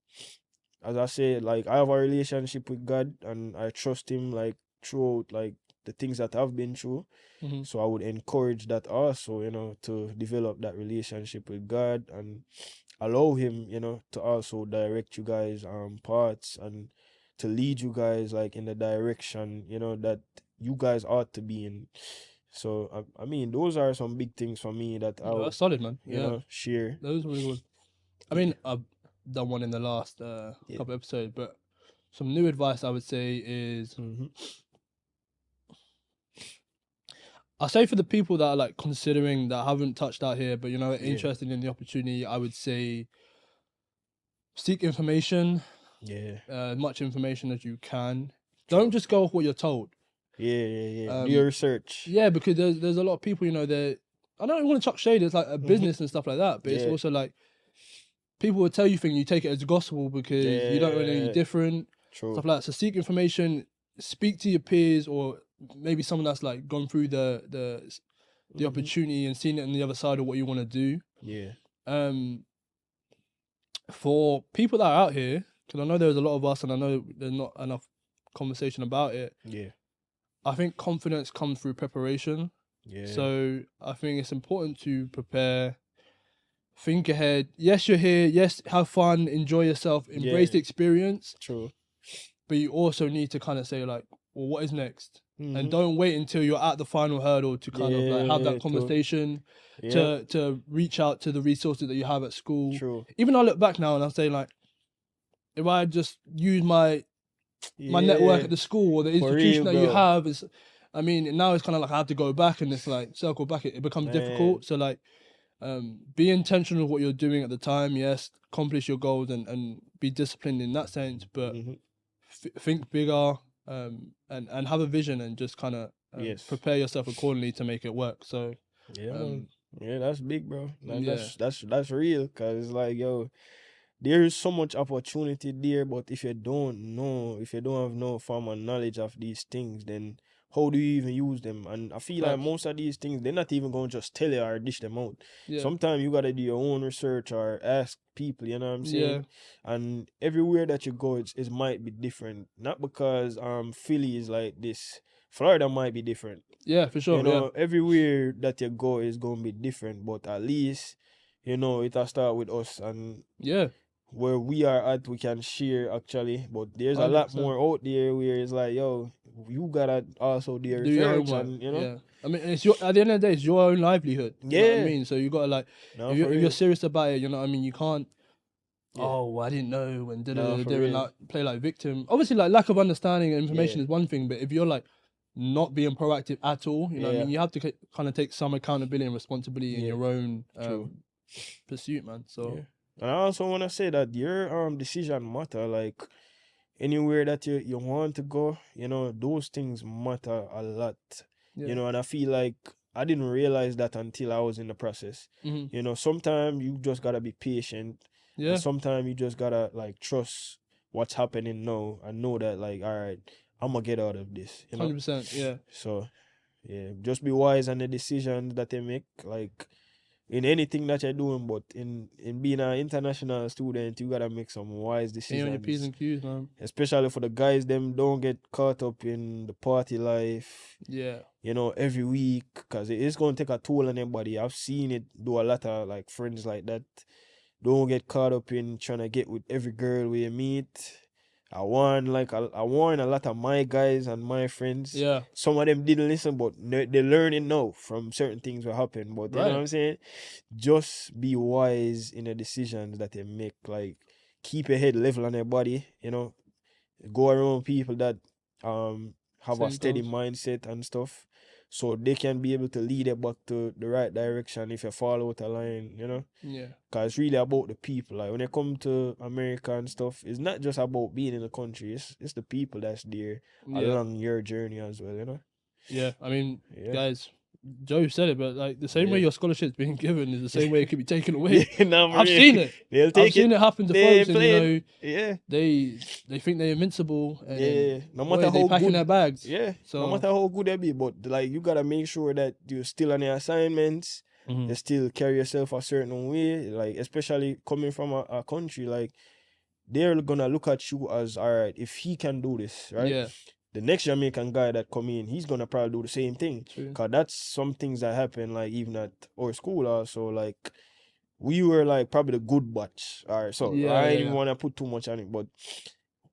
as I say, like I have a relationship with God and I trust him like throughout like the things that I've been through. Mhm. So I would encourage that also, to develop that relationship with God and allow him, to also direct you guys paths and to lead you guys like in the direction, that you guys ought to be in. So I mean those are some big things for me that I Yeah, would, that's solid, man. Yeah. share. Those were really good. I mean, I've done one in the last couple episodes, but some new advice I would say is Mm-hmm. I'll say for the people that are like considering that haven't touched out here, but interested in the opportunity, I would say seek information, as much information as you can. Don't just go off what you're told. Do your research. Yeah, because there's a lot of people, that I don't want to chuck shade. It's like a business and stuff like that, but it's also like people will tell you things, you take it as gospel because you don't know any different. True. Stuff like that. So seek information, speak to your peers or maybe someone that's like gone through the opportunity and seen it on the other side of what you want to do. Yeah. For people that are out here, because I know there's a lot of us and I know there's not enough conversation about it. Yeah. I think confidence comes through preparation. Yeah. So I think it's important to prepare, think ahead. Yes, you're here. Yes, have fun, enjoy yourself, embrace the experience. True. But you also need to kind of say like, well, what is next? Mm-hmm. And don't wait until you're at the final hurdle to kind of like have that conversation, to reach out to the resources that you have at school. True. Even I look back now and I say like, if I just use my network at the school or the institution that you have, is, I mean, now it's kind of like I have to go back and it's like circle back. It becomes difficult. So like, be intentional with what you're doing at the time. Yes, accomplish your goals and be disciplined in that sense. But think bigger. And have a vision and just kind of prepare yourself accordingly to make it work. So that's big, bro. That's real, cause it's like, yo, there is so much opportunity there, but if you don't know, if you don't have no formal knowledge of these things, then how do you even use them? And I feel like Facts. most of these things, they're not even going to just tell you or dish them out. Yeah. Sometimes you got to do your own research or ask people, you know what I'm Yeah. saying? And everywhere that you go, it might be different. Not because Philly is like this. Florida might be different. Yeah, for sure. You know, everywhere that you go is going to be different, but at least, you know, it'll start with us, and Yeah. where we are at, we can share actually. But there's a lot 100%. more out there where it's like, yo, you gotta also do your Do your research, homework. and you know, Yeah. I mean, it's your at the end of the day, it's your own livelihood. You know what I yeah, mean? So you gotta like, no, if for you're real, serious about it, you know what I mean. You can't. yeah, Oh, well, I didn't know when no, for and real, like play like victim. Obviously, like lack of understanding and information yeah, is one thing, but if you're like not being proactive at all, you know what I yeah, mean. You have to kind of take some accountability and responsibility in yeah, your own true, pursuit, man. So yeah. And I also want to say that your decision matter. Like anywhere that you want to go, you know, those things matter a lot. yeah. You know, and I feel like I didn't realize that until I was in the process. Hmm. You know, sometimes you just gotta be patient, Yeah. and sometimes you just gotta like trust what's happening now and know that like, all right, I'm gonna get out of this. You know, 100%. Yeah. so yeah, just be wise on the decisions that they make. Like in anything that you're doing, but in being an international student, you gotta make some wise Stay on your P's decisions, and Q's, man. especially for the guys. Them don't get caught up in the party life, Yeah. you know, every week, because it's going to take a toll on everybody. I've seen it do a lot of like friends like that. Don't get caught up in trying to get with every girl we meet. I warn a lot of my guys and my friends. Yeah. Some of them didn't listen, but they're learning now from certain things that happen. But you know what Right. I'm saying? Just be wise in the decisions that they make. Like keep your head level on your body, you know. Go around people that have a Same steady goals. mindset and stuff, so they can be able to lead you back to the right direction if you fall out of line, you know. Yeah. Because it's really about the people. Like when you come to America and stuff, it's not just about being in the country. It's the people that's there Yeah. along your journey as well, you know. Yeah. I mean, Yeah. guys, Joe said it, but like the same way Yeah. your scholarship's being given is the same way it could be taken away. Yeah, no, I've seen it. They'll I've take seen it happen to They folks, and playing. Yeah. they think they're invincible, and Yeah. No boy, matter they how packing good. their bags. Yeah. So No matter how good they be, but like you gotta make sure that you're still on your assignments. Mhm. You still carry yourself a certain way. Like especially coming from a country, like they're gonna look at you as all right. If he can do this, right? Yeah. The next Jamaican guy that come in, he's gonna probably do the same thing. True. Cause that's some things that happen, like even at our school also. Like we were like probably the good batch. All right, so Yeah, I yeah, ain't even yeah. wanna put too much on it, but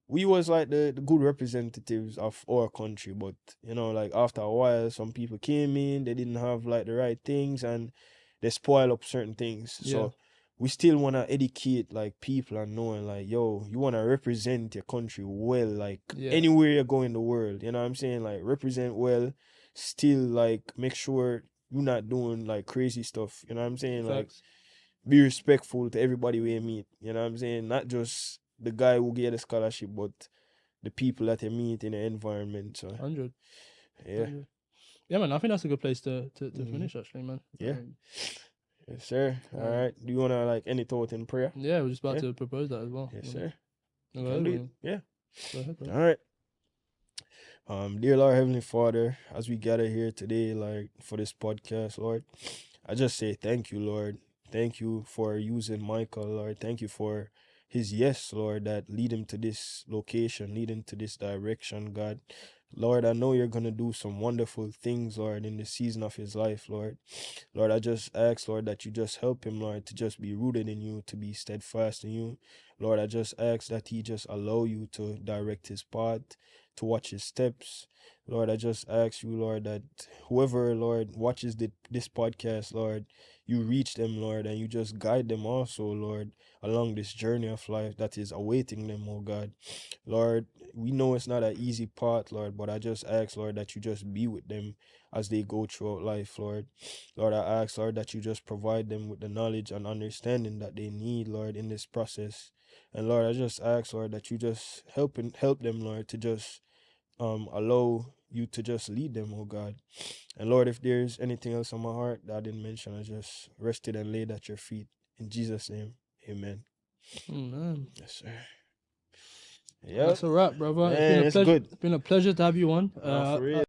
we was like the good representatives of our country. But you know, like after a while, some people came in, they didn't have like the right things, and they spoil up certain things. Yeah. So we still wanna educate like people and knowing like, yo, you wanna represent your country well, like Yeah. anywhere you go in the world. You know what I'm saying? Like represent well, still like make sure you're not doing like crazy stuff. You know what I'm saying? Like Facts. be respectful to everybody we meet. You know what I'm saying? Not just the guy who get a scholarship, but the people that you meet in the environment. So 100. yeah. 100. Yeah, man. I think that's a good place to Mhm. finish, actually, man. Yeah. Yes, sir. All Um, right. Do you wanna like any thought in prayer? Yeah, we're just about Yeah. to propose that as well. Yes, sir. Go Can ahead, do it. man. Yeah. Go ahead, bro. All right. Dear Lord Heavenly Father, as we gather here today, like for this podcast, Lord, I just say thank you, Lord. Thank you for using Michael, Lord. Thank you for his yes, Lord, that lead him to this location, lead him to this direction, God. Lord, I know you're gonna do some wonderful things, Lord, in the season of his life, Lord. Lord, I just ask, Lord, that you just help him, Lord, to just be rooted in you, to be steadfast in you. Lord, I just ask that he just allow you to direct his path, to watch his steps. Lord, I just ask you, Lord, that whoever, Lord, watches this podcast, Lord, you reach them, Lord, and you just guide them also, Lord, along this journey of life that is awaiting them, oh God. Lord, we know it's not an easy part, Lord, but I just ask, Lord, that you just be with them as they go throughout life, Lord. Lord, I ask, Lord, that you just provide them with the knowledge and understanding that they need, Lord, in this process. And Lord, I just ask, Lord, that you just help them, Lord, to just allow you to just lead them, oh God. And Lord, if there's anything else on my heart that I didn't mention, I just rested and laid at your feet. In Jesus' name, amen. Man. Yes, sir. Yeah, That's a wrap, brother. man, it's good. It's been a pleasure to have you on. For real.